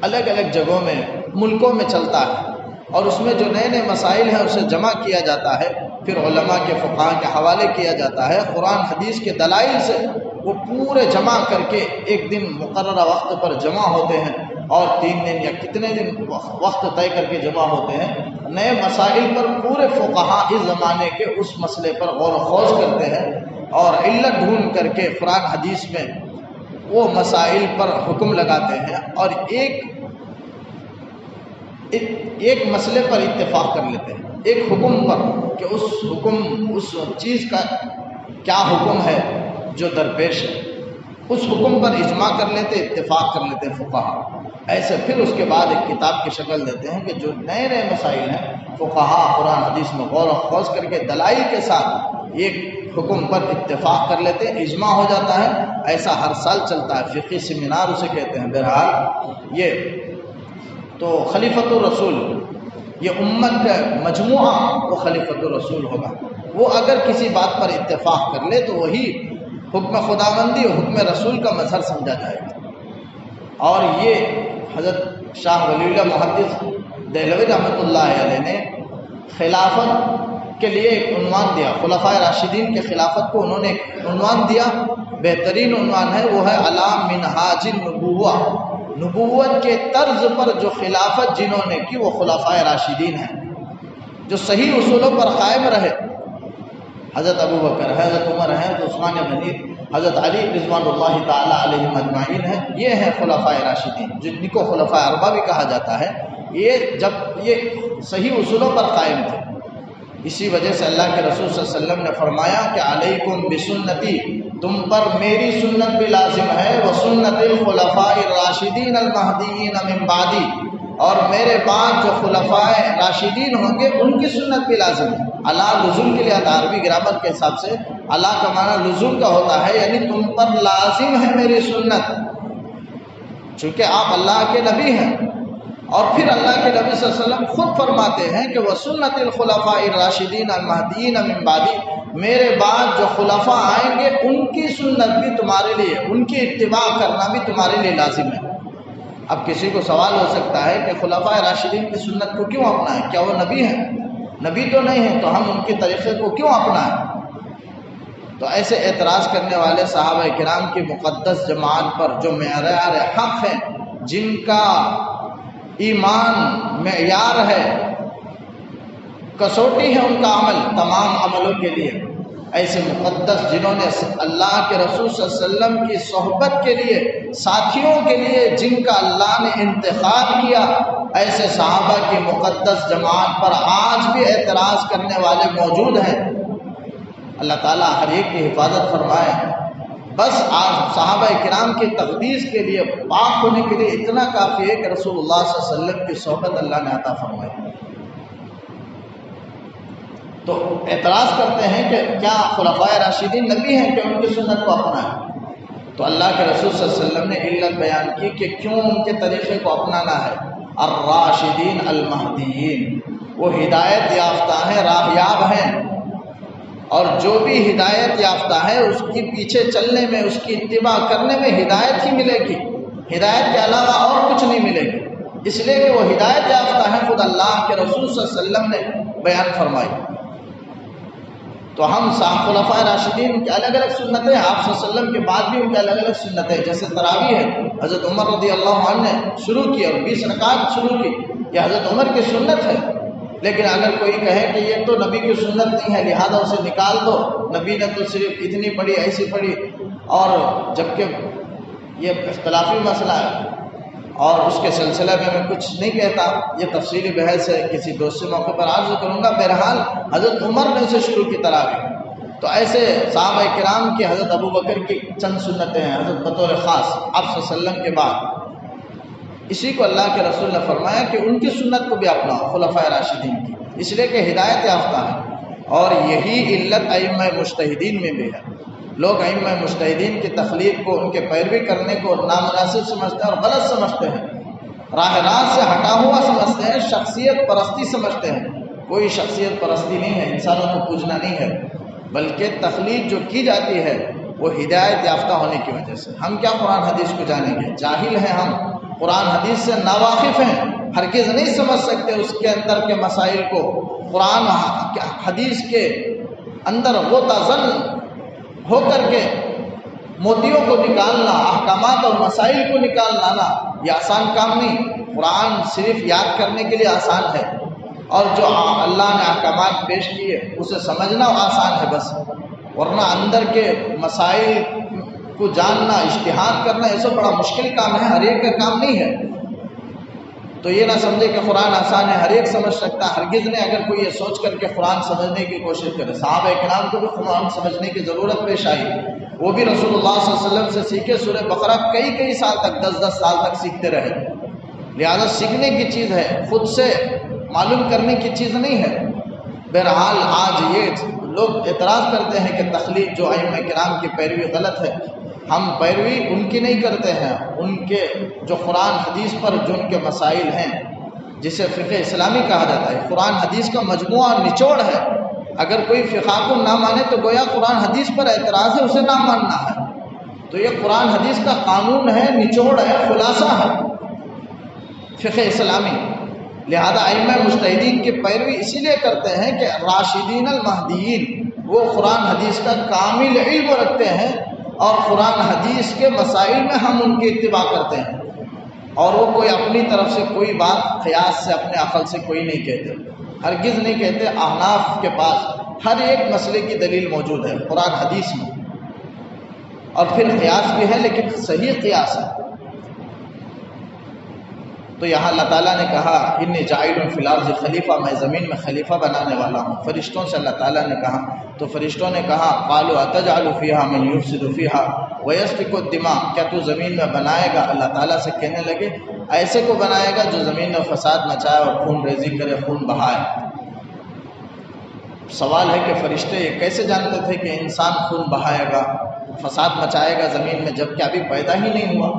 الگ الگ جگہوں میں، ملکوں میں چلتا ہے، اور اس میں جو نئے نئے مسائل ہیں اسے جمع کیا جاتا ہے، پھر علماء کے فقہا کے حوالے کیا جاتا ہے، قرآن حدیث کے دلائل سے وہ پورے جمع کر کے ایک دن مقررہ وقت پر جمع ہوتے ہیں، اور 3 دن یا کتنے دن وقت طے کر کے جمع ہوتے ہیں، نئے مسائل پر پورے فقہا اس زمانے کے اس مسئلے پر غور و خوض کرتے ہیں اور علت ڈھونڈ کر کے قرآن حدیث میں وہ مسائل پر حکم لگاتے ہیں، اور ایک مسئلے پر اتفاق کر لیتے ہیں، ایک حکم پر، کہ اس چیز کا کیا حکم ہے جو درپیش ہے، اس حکم پر اجماع کر لیتے، اتفاق کر لیتے ہیں فقہا۔ ایسے پھر اس کے بعد ایک کتاب کی شکل دیتے ہیں کہ جو نئے نئے مسائل ہیں فقہا قرآن حدیث میں غور و خوض کر کے دلائل کے ساتھ ایک حکم پر اتفاق کر لیتے ہیں، اجماع ہو جاتا ہے۔ ایسا ہر سال چلتا ہے، فقہی سیمینار اسے کہتے ہیں۔ بہرحال یہ تو خلیفۃ الرسول، یہ امت کا مجموعہ وہ خلیفۃ الرسول ہوگا، وہ اگر کسی بات پر اتفاق کر لے تو وہی حکم خداوندی اور حکم رسول کا مظہر سمجھا جائے گا۔ اور یہ حضرت شاہ ولی اللہ محدث دہلوی رحمۃ اللہ علیہ نے خلافت کے لیے ایک عنوان دیا، خلفائے راشدین کے خلافت کو انہوں نے ایک عنوان دیا، بہترین عنوان ہے، وہ ہے علی منہاج النبوہ، نبوت کے طرز پر جو خلافت جنہوں نے کی وہ خلفائے راشدین ہیں، جو صحیح اصولوں پر قائم رہے۔ حضرت ابو بکر ہے، حضرت عمر ہے، حضرت عثمان غنی، حضرت علی رضوان اللہ تعالیٰ علیہم اجمعین ہیں، یہ ہیں خلفائے راشدین، جن کو خلفائے اربعہ بھی کہا جاتا ہے۔ یہ صحیح اصولوں پر قائم تھے، اسی وجہ سے اللہ کے رسول صلی اللہ علیہ وسلم نے فرمایا کہ علیکم بسنتی، تم پر میری سنت بھی لازم ہے، وسنت الخلفاء الراشدین المہدیین من بعدی، اور میرے بعد جو خلفائے راشدین ہوں گے ان کی سنت بھی لازم ہے۔ علی لزوم کے لیے عربی گرامر کے حساب سے علی کا معنی لزوم کا ہوتا ہے، یعنی تم پر لازم ہے میری سنت، چونکہ آپ اللہ کے نبی ہیں۔ اور پھر اللہ کے نبی صلی اللہ علیہ وسلم خود فرماتے ہیں کہ وسنت الخلفاء الراشدین المہدیین من بعدی، میرے بعد جو خلفاء آئیں گے ان کی سنت بھی تمہارے لیے، ان کی اتباع کرنا بھی تمہارے لیے لازم ہے۔ اب کسی کو سوال ہو سکتا ہے کہ خلفاء راشدین کی سنت کو کیوں اپنائیں؟ کیا وہ نبی ہیں؟ نبی تو نہیں ہیں، تو ہم ان کے طریقے کو کیوں اپنائیں؟ تو ایسے اعتراض کرنے والے صحابہ کرام کی مقدس جماعت پر جو معیار حق ہیں، جن کا ایمان معیار ہے، کسوٹی ہے ان کا عمل تمام عملوں کے لیے، ایسے مقدس جنہوں نے اللہ کے رسول صلی اللہ علیہ وسلم کی صحبت کے لیے، ساتھیوں کے لیے جن کا اللہ نے انتخاب کیا، ایسے صحابہ کی مقدس جماعت پر آج بھی اعتراض کرنے والے موجود ہیں۔ اللہ تعالیٰ ہر ایک کی حفاظت فرمائے۔ بس آج صحابہ کرام کی تقدیس کے لیے، پاک ہونے کے لیے اتنا کافی ہے کہ رسول اللہ صلی اللہ علیہ وسلم کی صحبت اللہ نے عطا فرمائی۔ تو اعتراض کرتے ہیں کہ کیا خلفائے راشدین نبی ہیں کہ ان کی سنت کو اپنائیں؟ تو اللہ کے رسول صلی اللہ علیہ وسلم نے علت بیان کی کہ کیوں ان کے طریقے کو اپنانا ہے۔ الراشدین المہدیین، وہ ہدایت یافتہ ہیں، راہیاب ہیں، اور جو بھی ہدایت یافتہ ہے اس کے پیچھے چلنے میں، اس کی اتباع کرنے میں ہدایت ہی ملے گی، ہدایت کے علاوہ اور کچھ نہیں ملے گی، اس لیے کہ وہ ہدایت یافتہ ہیں، خود اللہ کے رسول صلی اللہ علیہ وسلم نے بیان فرمائی۔ تو ہم خلفائے راشدین کی الگ الگ سنتیں، آپ صلی اللہ علیہ وسلم کے بعد بھی ان کی الگ الگ سنتیں، جیسے تراویح ہے، حضرت عمر رضی اللہ عنہ نے شروع کی اور 20 رکعت شروع کی، یہ حضرت عمر کی سنت ہے۔ لیکن اگر کوئی کہے کہ یہ تو نبی کی سنت نہیں ہے لہذا اسے نکال دو، نبی نے تو صرف اتنی پڑھی، ایسی پڑھی، اور جبکہ یہ اختلافی مسئلہ ہے اور اس کے سلسلے میں کچھ نہیں کہتا، یہ تفصیلی بحث ہے، کسی دوسرے موقع پر عرض کروں گا۔ بہرحال حضرت عمر نے اسے شروع کی تراویح۔ تو ایسے صحابہ کرام کی حضرت ابو بکر کی چند سنتیں ہیں، حضرت بطور خاص آپ صلی اللہ علیہ وسلم کے بعد، اسی کو اللہ کے رسول نے فرمایا کہ ان کی سنت کو بھی اپناؤ، خلفائے راشدین کی، اس لیے کہ ہدایت یافتہ ہے۔ اور یہی علت ائمہ مجتہدین میں بھی ہے، لوگ ائمہ مجتہدین کی تخلیق کو، ان کے پیروی کرنے کو نامناسب سمجھتے ہیں اور غلط سمجھتے ہیں، راہ راست سے ہٹا ہوا سمجھتے ہیں، شخصیت پرستی سمجھتے ہیں۔ کوئی شخصیت پرستی نہیں ہے، انسانوں کو پوجنا نہیں ہے، بلکہ تخلیق جو کی جاتی ہے وہ ہدایت یافتہ ہونے کی وجہ سے۔ ہم کیا قرآن حدیث کو جانیں گے؟ جاہل ہیں ہم، قرآن حدیث سے ناواقف ہیں، ہرگز نہیں سمجھ سکتے اس کے اندر کے مسائل کو۔ قرآن حدیث کے اندر غوطہ زن ہو کر کے موتیوں کو نکالنا، احکامات اور مسائل کو نکال لانا، یہ آسان کام نہیں۔ قرآن صرف یاد کرنے کے لیے آسان ہے، اور جو اللہ نے احکامات پیش کیے اسے سمجھنا آسان ہے بس، ورنہ اندر کے مسائل کو جاننا، اجتہاد کرنا، یہ سب بڑا مشکل کام ہے، ہر ایک کا کام نہیں ہے۔ تو یہ نہ سمجھے کہ قرآن آسان ہے، ہر ایک سمجھ سکتا، ہرگز نہیں۔ اگر کوئی یہ سوچ کر کے قرآن سمجھنے کی کوشش کرے، صحابہ کرام کو بھی قرآن سمجھنے کی ضرورت پیش آئی، وہ بھی رسول اللہ صلی اللہ علیہ وسلم سے سیکھے، سورہ بقرہ کئی سال تک، 10 سال تک سیکھتے رہے۔ لہذا سیکھنے کی چیز ہے، خود سے معلوم کرنے کی چیز نہیں ہے۔ بہرحال آج یہ لوگ اعتراض کرتے ہیں کہ تخلیق جو ائمہ کرام کی پیروی غلط ہے۔ ہم پیروی ان کی نہیں کرتے ہیں، ان کے جو قرآن حدیث پر جو ان کے مسائل ہیں، جسے فقہ اسلامی کہا جاتا ہے، قرآن حدیث کا مجموعہ نچوڑ ہے۔ اگر کوئی فقہ کو نہ مانے تو گویا قرآن حدیث پر اعتراض ہے، اسے نہ ماننا ہے۔ تو یہ قرآن حدیث کا قانون ہے، نچوڑ ہے، خلاصہ ہے فقہ اسلامی۔ لہذا ائمہ مجتہدین کی پیروی اسی لیے کرتے ہیں کہ راشدین المہدیین وہ قرآن حدیث کا کامل علم رکھتے ہیں، اور قرآن حدیث کے مسائل میں ہم ان کی اتباع کرتے ہیں، اور وہ کوئی اپنی طرف سے کوئی بات قیاس سے، اپنے عقل سے کوئی نہیں کہتے، ہرگز نہیں کہتے۔ احناف کے پاس ہر ایک مسئلے کی دلیل موجود ہے قرآن حدیث میں، اور پھر قیاس بھی ہے، لیکن صحیح قیاس ہے۔ تو یہاں اللہ تعالیٰ نے کہا انی جاعل فی الارض خلیفہ، میں زمین میں خلیفہ بنانے والا ہوں۔ فرشتوں سے اللہ تعالیٰ نے کہا، تو فرشتوں نے کہا قالوا اتجعل فیہا من یفسد فیہا ویسفک الدماء، کیا تو زمین میں بنائے گا؟ اللہ تعالیٰ سے کہنے لگے ایسے کو بنائے گا جو زمین میں فساد مچائے اور خون ریزی کرے، خون بہائے۔ سوال ہے کہ فرشتے یہ کیسے جانتے تھے کہ انسان خون بہائے گا، فساد مچائے گا زمین میں، جب کہ ابھی پیدا ہی نہیں ہوا؟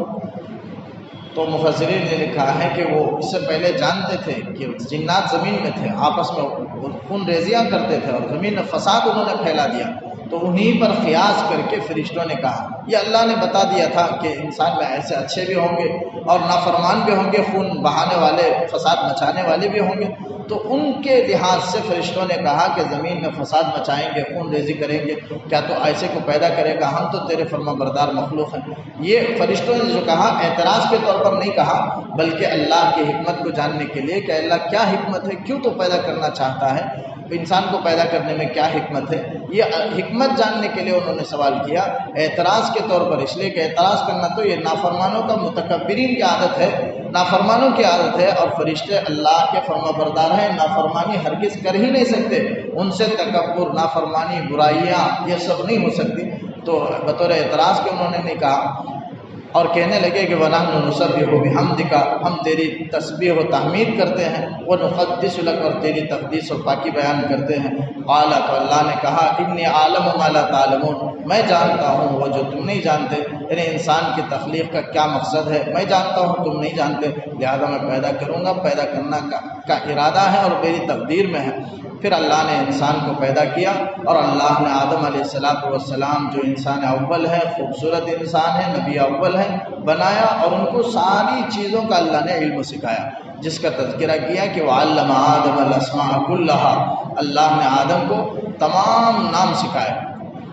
تو مفسرین نے لکھا ہے کہ وہ اس سے پہلے جانتے تھے کہ جنات زمین میں تھے، آپس میں خون ریزیاں کرتے تھے، اور زمین میں فساد انہوں نے پھیلا دیا، تو انہی پر قیاس کر کے فرشتوں نے کہا، یہ اللہ نے بتا دیا تھا کہ انسان میں ایسے اچھے بھی ہوں گے اور نافرمان بھی ہوں گے، خون بہانے والے، فساد مچانے والے بھی ہوں گے، تو ان کے لحاظ سے فرشتوں نے کہا کہ زمین میں فساد مچائیں گے، خون ریزی کریں گے، کیا تو ایسے کو پیدا کرے گا؟ ہم تو تیرے فرما بردار مخلوق ہیں۔ یہ فرشتوں نے جو کہا اعتراض کے طور پر نہیں کہا، بلکہ اللہ کی حکمت کو جاننے کے لیے کہ اللہ کیا حکمت ہے، کیوں تو پیدا کرنا چاہتا ہے، انسان کو پیدا کرنے میں کیا حکمت ہے، یہ حکمت جاننے کے لیے انہوں نے سوال کیا، اعتراض کے طور پر، اس لیے کہ اعتراض کرنا تو یہ نافرمانوں کا، متکبرین کی عادت ہے، نافرمانوں کی عادت ہے، اور فرشتے اللہ کے فرما بردار ہیں، نافرمانی ہرگز کر ہی نہیں سکتے، ان سے تکبر، نافرمانی، برائیاں یہ سب نہیں ہو سکتی۔ تو بطور اعتراض کے انہوں نے نہیں کہا، اور کہنے لگے کہ وَنَحْنُ نُسَبِّحُ بِحَمْدِكَ، ہم تیری تسبیح و تحمید کرتے ہیں، وَنُقَدِّسُ لَكَ، اور تیری تقدیس اور پاکی بیان کرتے ہیں۔ قَالَ، تو اللہ نے کہا إِنِّي أَعْلَمُ مَا لَا تَعْلَمُونَ، میں جانتا ہوں وہ جو تم نہیں جانتے، یعنی انسان کی تخلیق کا کیا مقصد ہے میں جانتا ہوں، تم نہیں جانتے، لہذا میں پیدا کروں گا، پیدا کرنا کا ارادہ ہے اور میری تقدیر میں ہے۔ پھر اللہ نے انسان کو پیدا کیا، اور اللہ نے آدم علیہ السلام جو انسان اول ہے، خوبصورت انسان ہے، نبی اول ہے، بنایا، اور ان کو ساری چیزوں کا اللہ نے علم سکھایا، جس کا تذکرہ کیا کہ وَعَلَّمَ آدَمَ الْأَسْمَاءَ كُلَّهَا، اللہ نے آدم کو تمام نام سکھائے۔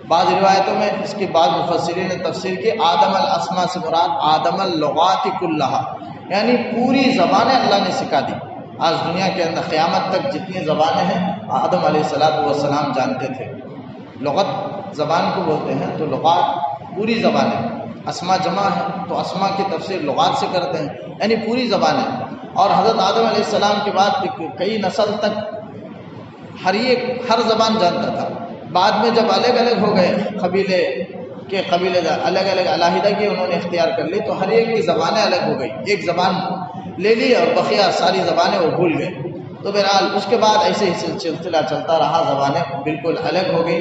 بعض روایتوں میں اس کی بعض مفسرین نے تفسیر کی، آدم الاسماء سے مراد آدم اللغات كلها، یعنی پوری زبانیں اللہ نے سکھا دی۔ آج دنیا کے اندر قیامت تک جتنی زبانیں ہیں آدم علیہ السلام جانتے تھے۔ لغت زبان کو بولتے ہیں، تو لغات پوری زبانیں، اسماء جمع ہے تو اسماء کی تفسیر لغات سے کرتے ہیں، یعنی پوری زبانیں۔ اور حضرت آدم علیہ السلام کے بعد کئی نسل تک ہر زبان جانتا تھا۔ بعد میں جب الگ الگ ہو گئے، قبیلے الگ الگ علیحدگی انہوں نے اختیار کر لی، تو ہر ایک کی زبانیں الگ ہو گئی، ایک زبان لے لی اور بقیہ ساری زبانیں وہ بھول گئے۔ تو بہرحال اس کے بعد ایسے ہی سلسلہ چلتا رہا، زبانیں بالکل الگ ہو گئی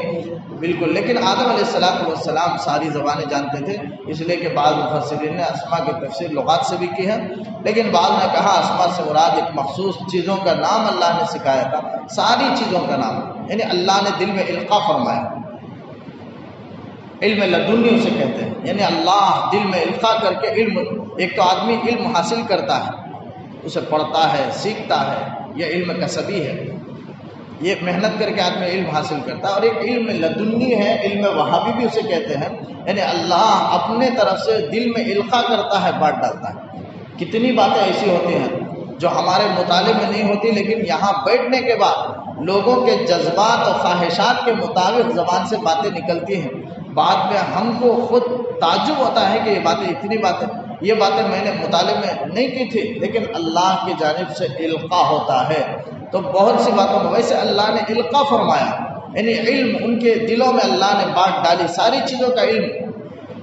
بالکل. لیکن آدم علیہ السلام ساری زبانیں جانتے تھے، اس لیے کہ بعض مفسرین نے اسماء کی تفسیر لغات سے بھی کی ہے، لیکن بعض نے کہا اسماء سے مراد ایک مخصوص چیزوں کا نام اللہ نے سکھایا تھا، ساری چیزوں کا نام، یعنی اللہ نے دل میں القاء فرمایا. علم لدنی اسے کہتے ہیں، یعنی اللہ دل میں القاء کر کے علم. ایک تو آدمی علم حاصل کرتا ہے، اسے پڑھتا ہے، سیکھتا ہے، یہ علم کسبی ہے، یہ محنت کر کے آدمی علم حاصل کرتا ہے. اور ایک علم لدنی ہے، علم وہابی بھی اسے کہتے ہیں، یعنی اللہ اپنے طرف سے دل میں القاء کرتا ہے، بانٹ ڈالتا ہے. کتنی باتیں ایسی ہوتی ہیں جو ہمارے مطالعے میں نہیں ہوتی، لیکن یہاں بیٹھنے کے بعد لوگوں کے جذبات اور خواہشات کے مطابق زبان سے باتیں نکلتی ہیں. بعد میں ہم کو خود تعجب ہوتا ہے کہ یہ باتیں، اتنی باتیں، یہ باتیں میں نے مطالعے میں نہیں کی تھی، لیکن اللہ کی جانب سے القاء ہوتا ہے. تو بہت سی باتوں میں ویسے اللہ نے القاء فرمایا، یعنی علم ان کے دلوں میں اللہ نے بانٹ ڈالی، ساری چیزوں کا علم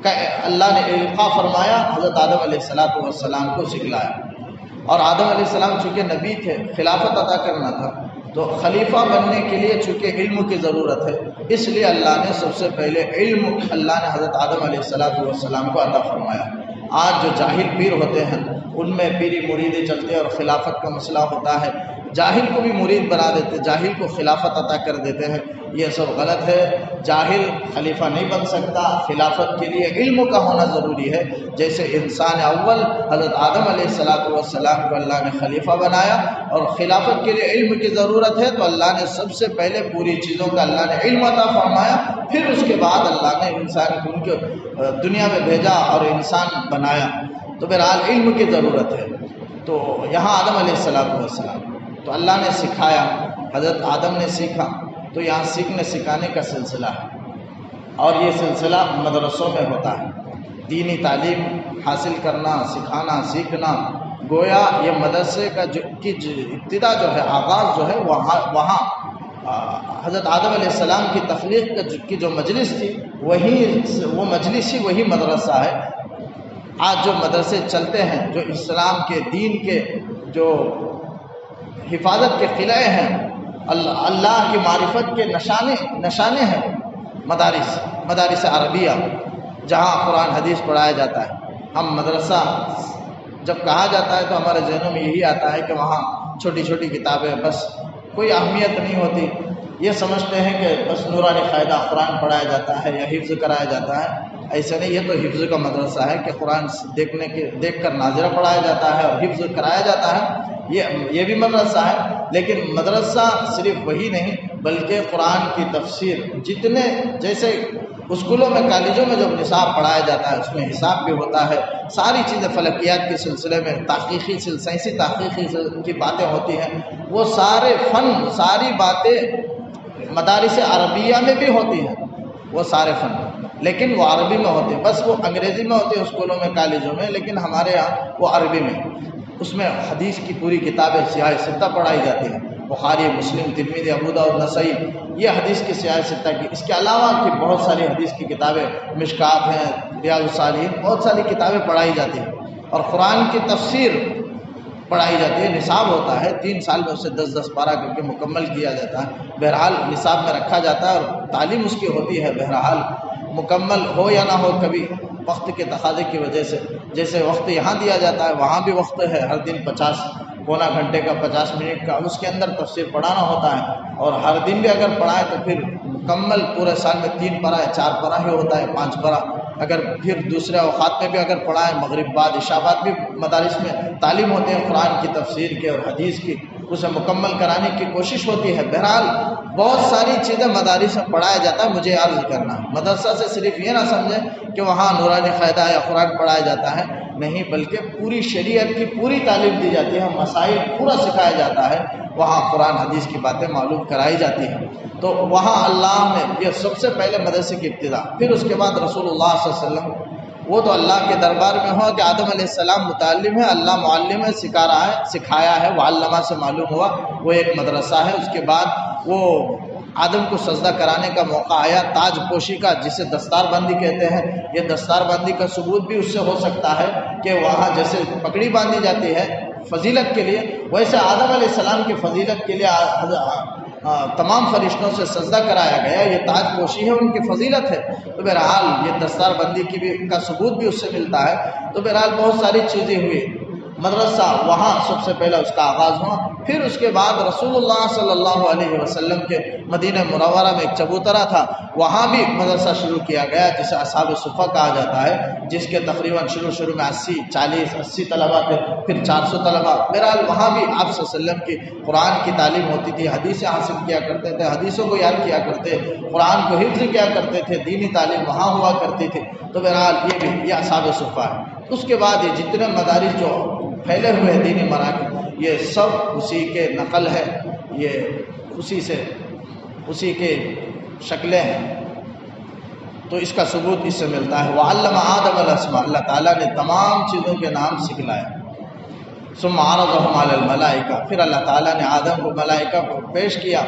کا اللہ نے القاء فرمایا. حضرت آدم علیہ السلام کو سکھلایا. اور آدم علیہ السلام چونکہ نبی تھے، خلافت عطا کرنا تھا، تو خلیفہ بننے کے لیے چونکہ علم کی ضرورت ہے، اس لیے اللہ نے سب سے پہلے علم اللہ نے حضرت آدم علیہ السلام کو عطا فرمایا. آج جو جاہل پیر ہوتے ہیں ان میں پیری مریدیں چلتے ہیں اور خلافت کا مسئلہ ہوتا ہے، جاہل کو بھی مرید بنا دیتے، جاہل کو خلافت عطا کر دیتے ہیں. یہ سب غلط ہے. جاہل خلیفہ نہیں بن سکتا، خلافت کے لیے علم کا ہونا ضروری ہے. جیسے انسان اول حضرت آدم علیہ السلام کو اللہ نے خلیفہ بنایا اور خلافت کے لیے علم کی ضرورت ہے، تو اللہ نے سب سے پہلے پوری چیزوں کا اللہ نے علم عطا فرمایا، پھر اس کے بعد اللہ نے انسان کو ان کے دنیا میں بھیجا اور انسان بنایا. تو بہرحال علم کی ضرورت ہے. تو یہاں آدم علیہ السلام تو اللہ نے سکھایا، حضرت آدم نے سیکھا. تو یہاں سیکھنے سکھانے کا سلسلہ ہے، اور یہ سلسلہ مدرسوں میں ہوتا ہے. دینی تعلیم حاصل کرنا، سکھانا، سیکھنا، گویا یہ مدرسے کا کی ابتدا جو ہے، آغاز جو ہے وہاں حضرت آدم علیہ السلام کی تخلیق کی جو مجلس تھی، وہ مجلس ہی وہی مدرسہ ہے. آج جو مدرسے چلتے ہیں، جو اسلام کے دین کے جو حفاظت کے قلعے ہیں، اللہ کی معرفت کے نشانے ہیں، مدارس عربیہ جہاں قرآن حدیث پڑھایا جاتا ہے. ہم مدرسہ جب کہا جاتا ہے تو ہمارے ذہنوں میں یہی آتا ہے کہ وہاں چھوٹی چھوٹی کتابیں، بس کوئی اہمیت نہیں ہوتی. یہ سمجھتے ہیں کہ بس نورانی قاعدہ قرآن پڑھایا جاتا ہے یا حفظ کرایا جاتا ہے. ایسا نہیں، یہ تو حفظ کا مدرسہ ہے کہ قرآن دیکھ کر ناظرہ پڑھایا جاتا ہے اور حفظ کرایا جاتا ہے. یہ بھی مدرسہ ہے. لیکن مدرسہ صرف وہی نہیں، بلکہ قرآن کی تفسیر جتنے، جیسے اسکولوں میں، کالجوں میں جب نصاب پڑھایا جاتا ہے اس میں حساب بھی ہوتا ہے، ساری چیزیں فلکیات کے سلسلے میں سائنسی تحقیقی کی باتیں ہوتی ہیں. وہ سارے فن، ساری باتیں مدارس عربیہ میں بھی ہوتی ہیں، وہ سارے فن، لیکن وہ عربی میں ہوتے ہیں. بس وہ انگریزی میں ہوتے ہیں اسکولوں میں، کالجوں میں، لیکن ہمارے یہاں وہ عربی میں. اس میں حدیث کی پوری کتابیں سیاہ ستہ پڑھائی جاتی ہیں، بخاری، مسلم، ترمذی، ابو داؤد، نسائی، یہ حدیث کی سیاہ ستہ کی. اس کے علاوہ کی بہت ساری حدیث کی کتابیں، مشکات ہیں، ریاض الصالحین، بہت ساری کتابیں پڑھائی جاتی ہیں. اور قرآن کی تفسیر پڑھائی جاتی ہے. نصاب ہوتا ہے، 3 سال میں اسے 10 پارہ کر کے مکمل کیا جاتا ہے. بہرحال نصاب میں رکھا جاتا ہے اور تعلیم اس کی ہوتی ہے. بہرحال مکمل ہو یا نہ ہو، کبھی وقت کے تقاضے کی وجہ سے، جیسے وقت یہاں دیا جاتا ہے وہاں بھی وقت ہے، ہر دن 50 گھنٹے کا، 50 منٹ کا، اس کے اندر تفسیر پڑھانا ہوتا ہے. اور ہر دن بھی اگر پڑھائے تو پھر مکمل پورے سال میں 3 پارہ یا 4 پارہ ہی ہوتا ہے، 5 پارہ. اگر پھر دوسرے اوقات میں بھی اگر پڑھائیں، مغرب بعد، عشاء بعد بھی مدارس میں تعلیم ہوتے ہیں قرآن کی تفسیر کے اور حدیث کی، اسے مکمل کرانے کی کوشش ہوتی ہے. بہرحال بہت ساری چیزیں مدارس میں پڑھایا جاتا ہے. مجھے عرض کرنا، مدرسہ سے صرف یہ نہ سمجھیں کہ وہاں نورانی قاعدہ یا قرآن پڑھایا جاتا ہے، نہیں، بلکہ پوری شریعت کی پوری تعلیم دی جاتی ہے، مسائل پورا سکھایا جاتا ہے. وہاں قرآن حدیث کی باتیں معلوم کرائی جاتی ہیں. تو وہاں اللہ نے یہ سب سے پہلے مدرسے کی ابتدا. پھر اس کے بعد رسول اللہ صلی اللہ علیہ وسلم، وہ تو اللہ کے دربار میں ہو کہ آدم علیہ السلام متعلم ہے، اللہ معلم ہے، سکھا رہا ہے، سکھایا ہے، وعلمہ سے معلوم ہوا، وہ ایک مدرسہ ہے. اس کے بعد وہ آدم کو سجدہ کرانے کا موقع آیا، تاج پوشی کا، جسے دستار بندی کہتے ہیں. یہ دستار بندی کا ثبوت بھی اس سے ہو سکتا ہے کہ وہاں جیسے پگڑی باندھی جاتی ہے، فضیلت کے لیے، ویسے آدم علیہ السلام کی فضیلت کے لیے تمام فرشتوں سے سجدہ کرایا گیا، یہ تاج پوشی ہے، ان کی فضیلت ہے۔ تو بہرحال یہ دستار بندی کی بھی کا ثبوت بھی اس سے ملتا ہے۔ تو بہرحال بہت ساری چیزیں ہوئی، مدرسہ وہاں سب سے پہلے اس کا آغاز ہوا، پھر اس کے بعد رسول اللہ صلی اللہ علیہ وسلم کے مدینہ منورہ میں ایک چبوترا تھا، وہاں بھی مدرسہ شروع کیا گیا جسے اصحاب صفہ کہا جاتا ہے، جس کے تقریباً شروع میں 80 طلبہ تھے، پھر 400 طلبہ۔ بہرحال وہاں بھی آپ صلی اللہ علیہ وسلم کی قرآن کی تعلیم ہوتی تھی، حدیثیں حاصل کیا کرتے تھے، حدیثوں کو یاد کیا کرتے، قرآن کو حفظ کیا کرتے تھے، دینی تعلیم وہاں ہوا کرتی تھی۔ تو بہرحال یہ بھی یہ اصحاب صفہ ہے۔ اس کے بعد یہ جتنے مدارس جو پھیلے ہوئے دینی مراکز، یہ سب اسی کے نقل ہے، یہ اسی کے شکلیں ہیں۔ تو اس کا ثبوت اس سے ملتا ہے۔ وعلم آدم الاسماء، اللہ تعالیٰ نے تمام چیزوں کے نام سکھلائے۔ ثم عرضهم على الملائکہ، پھر اللہ تعالیٰ نے آدم کو ملائکہ کو پیش کیا۔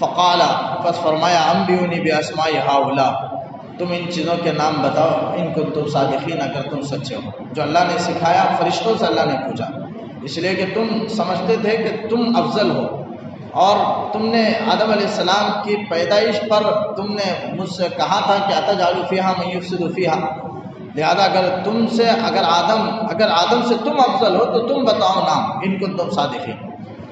فقال، پس فرمایا، انبئونی باسماء هؤلاء، تم ان چیزوں کے نام بتاؤ، ان کنتم صادقین، اگر تم سچے ہو۔ جو اللہ نے سکھایا فرشتوں سے اللہ نے پوچھا، اس لیے کہ تم سمجھتے تھے کہ تم افضل ہو، اور تم نے آدم علیہ السلام کی پیدائش پر تم نے مجھ سے کہا تھا کہ اتجعل فیہا من یفسد فیہا، لہذا اگر آدم سے تم افضل ہو تو تم بتاؤ نام، ان کنتم صادقین۔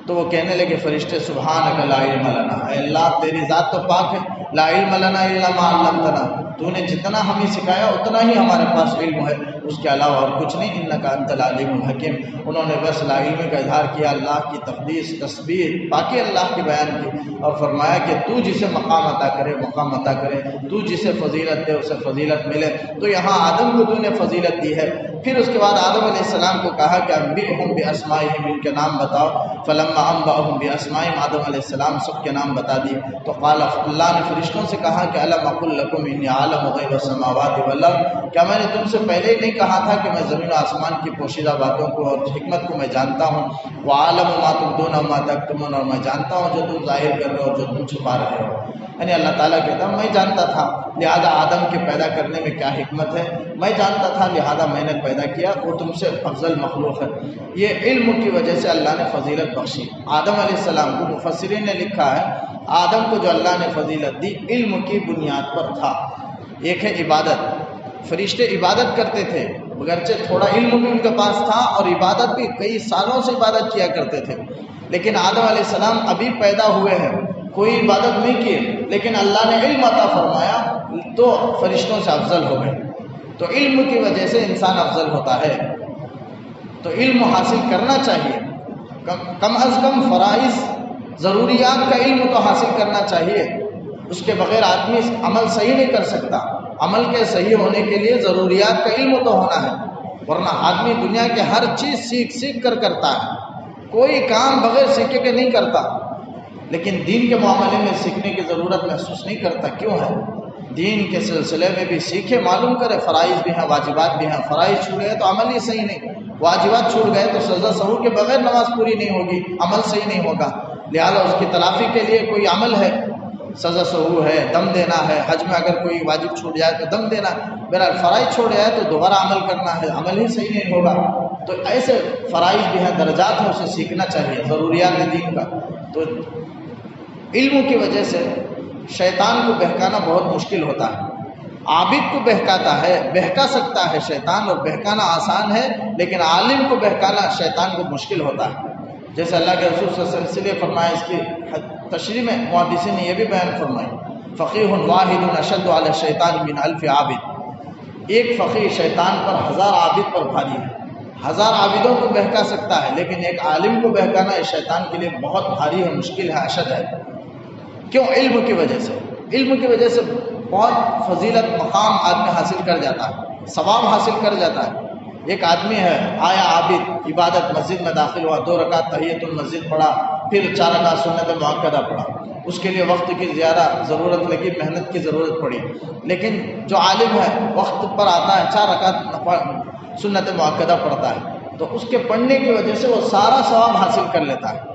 تو وہ کہنے لگے فرشتے، سبحانک لا علم لنا، اے اللہ تیری ذات تو پاک ہے، لا علم لنا الا ما علمتنا، تو نے جتنا ہمیں سکھایا اتنا ہی ہمارے پاس علم ہے، اس کے علاوہ اور کچھ نہیں، انک انت العلیم الحکیم۔ انہوں نے بس لا علم کا اظہار کیا، اللہ کی تقدیس، تسبیح، پاکی اللہ کی بیان کی، اور فرمایا کہ تو جسے مقام عطا کرے مقام عطا کرے، تو جسے فضیلت دے اسے فضیلت ملے۔ تو یہاں آدم کو تو نے فضیلت دی ہے۔ پھر اس کے بعد آدم علیہ السلام کو کہا کہ انبئہم باسمائہم، ان کے نام بتاؤ۔ فلما انبأہم باسمائہم، آدم علیہ السلام سب کے نام بتا دیے۔ تو قال، اللہ نے فرشتوں سے کہا کہ الم اقل لکم انی عالم غیب السماوات والارض، کیا میں نے تم سے پہلے ہی نہیں کہا تھا کہ میں زمین و آسمان کی پوشیدہ باتوں کو اور حکمت کو میں جانتا ہوں، وعالم ما تبدون وما تکتمون، اور میں جانتا ہوں جو تم ظاہر کر رہے ہو اور جو تم چھپا رہے ہو۔ یعنی اللہ تعالیٰ کہتا ہے میں جانتا تھا، لہذا آدم کے پیدا کرنے میں کیا حکمت ہے، میں جانتا تھا، لہذا میں نے پیدا کیا، وہ تم سے افضل مخلوق ہے۔ یہ علم کی وجہ سے اللہ نے فضیلت بخشی آدم علیہ السلام کو۔ مفسرین نے لکھا ہے آدم کو جو اللہ نے فضیلت دی علم کی بنیاد پر تھا۔ ایک ہے عبادت، فرشتے عبادت کرتے تھے، اگرچہ تھوڑا علم بھی ان کے پاس تھا، اور عبادت بھی کئی سالوں سے عبادت کیا کرتے تھے، لیکن آدم علیہ السلام ابھی پیدا ہوئے ہیں، کوئی عبادت نہیں کی، لیکن اللہ نے علم عطا فرمایا تو فرشتوں سے افضل ہو گئے۔ تو علم کی وجہ سے انسان افضل ہوتا ہے، تو علم حاصل کرنا چاہیے، کم از کم فرائض ضروریات کا علم تو حاصل کرنا چاہیے، اس کے بغیر آدمی عمل صحیح نہیں کر سکتا۔ عمل کے صحیح ہونے کے لیے ضروریات کا علم تو ہونا ہے، ورنہ آدمی دنیا کے ہر چیز سیکھ کر کرتا ہے، کوئی کام بغیر سیکھے کے نہیں کرتا، لیکن دین کے معاملے میں سیکھنے کی ضرورت محسوس نہیں کرتا۔ کیوں ہے؟ دین کے سلسلے میں بھی سیکھے، معلوم کرے، فرائض بھی ہیں، واجبات بھی ہیں، فرائض چھوٹ گئے تو عمل ہی صحیح نہیں، واجبات چھوٹ گئے تو سجدہ سہو کے بغیر نماز پوری نہیں ہوگی، عمل صحیح نہیں ہوگا، لہذا اس کی تلافی کے لیے کوئی عمل ہے، سجدہ سہو ہے، دم دینا ہے، حج میں اگر کوئی واجب چھوٹ جائے تو دم دینا ہے، بہرحال فرائض چھوڑ جائے تو دوبارہ عمل کرنا ہے، عمل ہی صحیح نہیں ہوگا۔ تو ایسے فرائض بھی ہیں، درجات ہیں، اسے سیکھنا چاہیے، ضروریات دین کا۔ تو علم کی وجہ سے شیطان کو بہکانا بہت مشکل ہوتا ہے، عابد کو بہکاتا ہے، بہکا سکتا ہے شیطان، اور بہکانا آسان ہے، لیکن عالم کو بہکانا شیطان کو مشکل ہوتا ہے۔ جیسے اللہ کے رسول صلی اللہ علیہ وسلم نے فرمایا، اس کی تشریح میں محدثین نے یہ بھی بیان فرمائی، فقیہ واحد اشد علی الشیطان من الف عابد، ایک فقیہ شیطان پر 1000 عابد پر بھاری ہے، 1000 عابدوں کو بہکا سکتا ہے، لیکن ایک عالم کو بہکانا اس شیطان کے لیے بہت بھاری ہے، مشکل ہے، اشد ہے۔ کیوں؟ علم کی وجہ سے، علم کی وجہ سے بہت فضیلت مقام آدمی حاصل کر جاتا ہے، ثواب حاصل کر جاتا ہے۔ ایک آدمی ہے، آیا عابد، عبادت، مسجد میں داخل ہوا، 2 رکعت تحیۃ المسجد پڑھا، پھر 4 رکعت سنت مؤکدہ پڑھا، اس کے لیے وقت کی زیادہ ضرورت لگی، محنت کی ضرورت پڑی، لیکن جو عالم ہے وقت پر آتا ہے، 4 رکعت سنت مؤکدہ پڑھتا ہے، تو اس کے پڑھنے کی وجہ سے وہ سارا ثواب حاصل کر لیتا ہے۔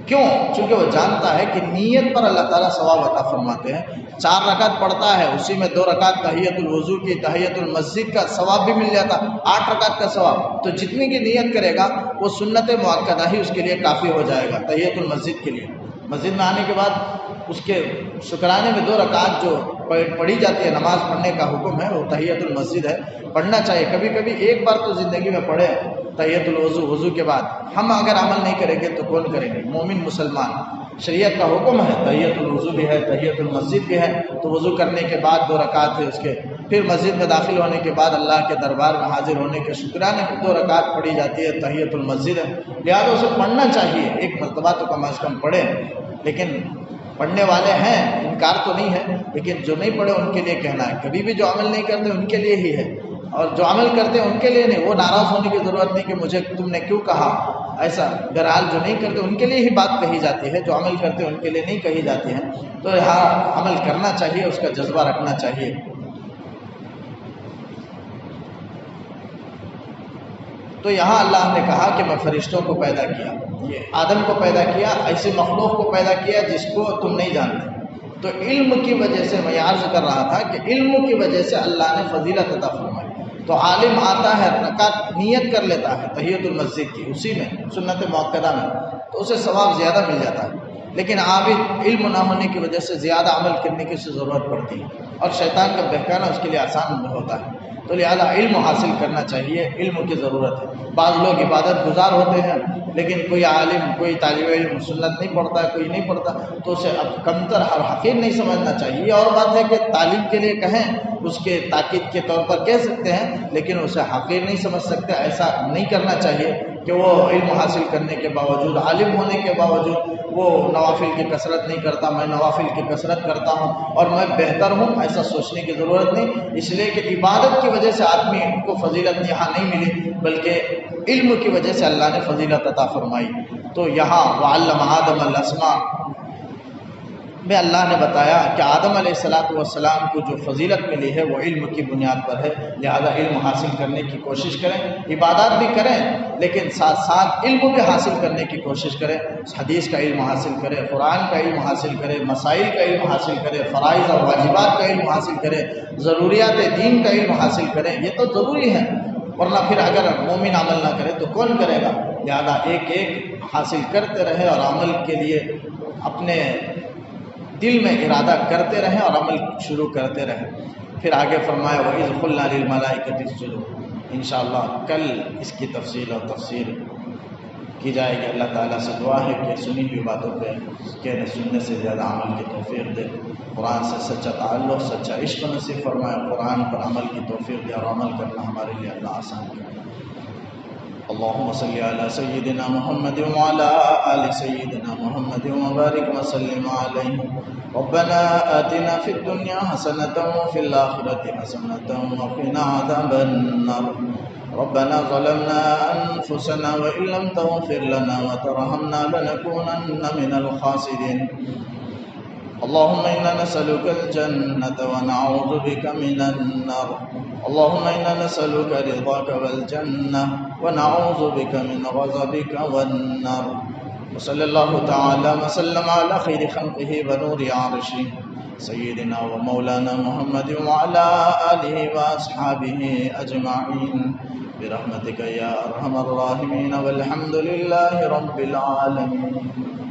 کیوں؟ چونکہ وہ جانتا ہے کہ نیت پر اللہ تعالیٰ ثواب عطا فرماتے ہیں۔ 4 رکعت پڑھتا ہے، اسی میں 2 رکعت تحیۃ الوضو کی، تحیۃ المسجد کا ثواب بھی مل جاتا، 8 رکعت کا ثواب۔ تو جتنی کی نیت کرے گا وہ سنت مؤکدہ ہی اس کے لیے کافی ہو جائے گا تحیۃ المسجد کے لیے۔ مسجد میں آنے کے بعد اس کے شکرانے میں 2 رکعت جو پڑھی جاتی ہے، نماز پڑھنے کا حکم ہے، وہ تحیۃ المسجد ہے، پڑھنا چاہیے۔ کبھی کبھی ایک بار تو زندگی میں پڑھے تحیۃ الوضو، وضو کے بعد۔ ہم اگر عمل نہیں کریں گے تو کون کریں گے؟ مومن مسلمان۔ شریعت کا حکم ہے، تحیۃ الوضو بھی ہے، تحیۃ المسجد بھی ہے، تو وضو کرنے کے بعد 2 رکعت ہے اس کے، پھر مسجد میں داخل ہونے کے بعد اللہ کے دربار میں حاضر ہونے کے شکرانے میں 2 رکعت پڑھی جاتی ہے، تحیۃ المسجد ہے۔ لہٰذا اسے پڑھنا چاہیے، ایک مرتبہ تو کم از کم پڑھے۔ لیکن پڑھنے والے ہیں، انکار تو نہیں ہے، لیکن جو نہیں پڑھے ان کے لیے کہنا ہے، کبھی بھی جو عمل نہیں کرتے ان کے لیے ہی ہے، اور جو عمل کرتے ہیں ان کے لیے نہیں۔ وہ ناراض ہونے کی ضرورت نہیں کہ مجھے تم نے کیوں کہا ایسا۔ بہرحال جو نہیں کرتے ان کے لیے ہی بات کہی جاتی ہے، جو عمل کرتے ہیں ان کے لیے نہیں کہی جاتی ہے۔ تو یہاں عمل کرنا چاہیے، اس کا جذبہ رکھنا چاہیے۔ تو یہاں اللہ نے کہا کہ میں فرشتوں کو پیدا کیا، یہ آدم کو پیدا کیا، ایسے مخلوق کو پیدا کیا جس کو تم نہیں جانتے۔ تو علم کی وجہ سے میں عرض کر رہا تھا کہ علم کی وجہ سے اللہ نے فضیلت عطا فرمائی۔ تو عالم آتا ہے، رکعت نیت کر لیتا ہے تحیۃ المسجد کی، اسی میں سنت مؤکدہ میں، تو اسے ثواب زیادہ مل جاتا ہے۔ لیکن عابد علم نہ ہونے کی وجہ سے زیادہ عمل کرنے کی ضرورت پڑتی ہے، اور شیطان کا بہکانا اس کے لیے آسان ہوتا ہے۔ تو لہذا علم حاصل کرنا چاہیے، علم کی ضرورت ہے۔ بعض لوگ عبادت گزار ہوتے ہیں، لیکن کوئی عالم، کوئی طالب علم سنت نہیں پڑھتا ہے، کوئی نہیں پڑھتا، تو اسے اب کمتر اور حقیر نہیں سمجھنا چاہیے۔ یہ اور بات ہے کہ تعلیم کے لیے کہیں، اس کے تاکید کے طور پر کہہ سکتے ہیں، لیکن اسے حقیر نہیں سمجھ سکتے۔ ایسا نہیں کرنا چاہیے کہ وہ علم حاصل کرنے کے باوجود، عالم ہونے کے باوجود وہ نوافل کی کثرت نہیں کرتا، میں نوافل کی کثرت کرتا ہوں اور میں بہتر ہوں، ایسا سوچنے کی ضرورت نہیں۔ اس لیے کہ عبادت کی وجہ سے آدمی کو فضیلت یہاں نہیں ملی، بلکہ علم کی وجہ سے اللہ نے فضیلت عطا فرمائی۔ تو یہاں وعلم آدم الاسماء میں اللہ نے بتایا کہ آدم علیہ السلام کو جو فضیلت ملی ہے وہ علم کی بنیاد پر ہے، لہذا علم حاصل کرنے کی کوشش کریں، عبادات بھی کریں، لیکن ساتھ ساتھ علم بھی حاصل کرنے کی کوشش کریں۔ حدیث کا علم حاصل کریں، قرآن کا علم حاصل کریں، مسائل کا علم حاصل کریں، فرائض اور واجبات کا علم حاصل کریں، ضروریات دین کا علم حاصل کریں، یہ تو ضروری ہے، ورنہ پھر اگر مومن عمل نہ کرے تو کون کرے گا؟ لہذا ایک ایک حاصل کرتے رہے اور عمل کے لیے اپنے دل میں ارادہ کرتے رہیں اور عمل شروع کرتے رہیں۔ پھر آگے فرمایا وَإِذْ قُلْنَا لِلْمَلَائِكَةِ اسْجُدُوا۔ انشاءاللہ کل اس کی تفصیل اور تفسیر کی جائے گی۔ اللہ تعالیٰ سے دعا ہے کہ سنی ہوئی باتوں پہ کہنے سننے سے زیادہ عمل کی توفیق دے، قرآن سے سچا تعلق، سچا عشق نصیب فرمائے، قرآن پر عمل کی توفیق دے اور عمل کرنا ہمارے لیے اللہ آسان کرے۔ اللهم صل على سيدنا محمد وعلى آل سيدنا محمد وبارك وسلم عليه۔ ربنا آتنا في الدنيا حسنة وفي الآخرة حسنة وقنا عذاب النار۔ ربنا ظلمنا أنفسنا وإن لم تغفر لنا وترحمنا لنكونن من الخاسرين۔ اللهم إنا نسألك الجنة ونعوذ بك من النار۔ اللهم إنا نسألك رضاك والجنة ونعوذ بك من غضبك والنار۔ وصلى الله تعالى وسلم على خير خلقه ونور عرشه سيدنا ومولانا محمد وعلى آله وأصحابه أجمعين برحمتك يا أرحم الراحمين، والحمد لله رب العالمين۔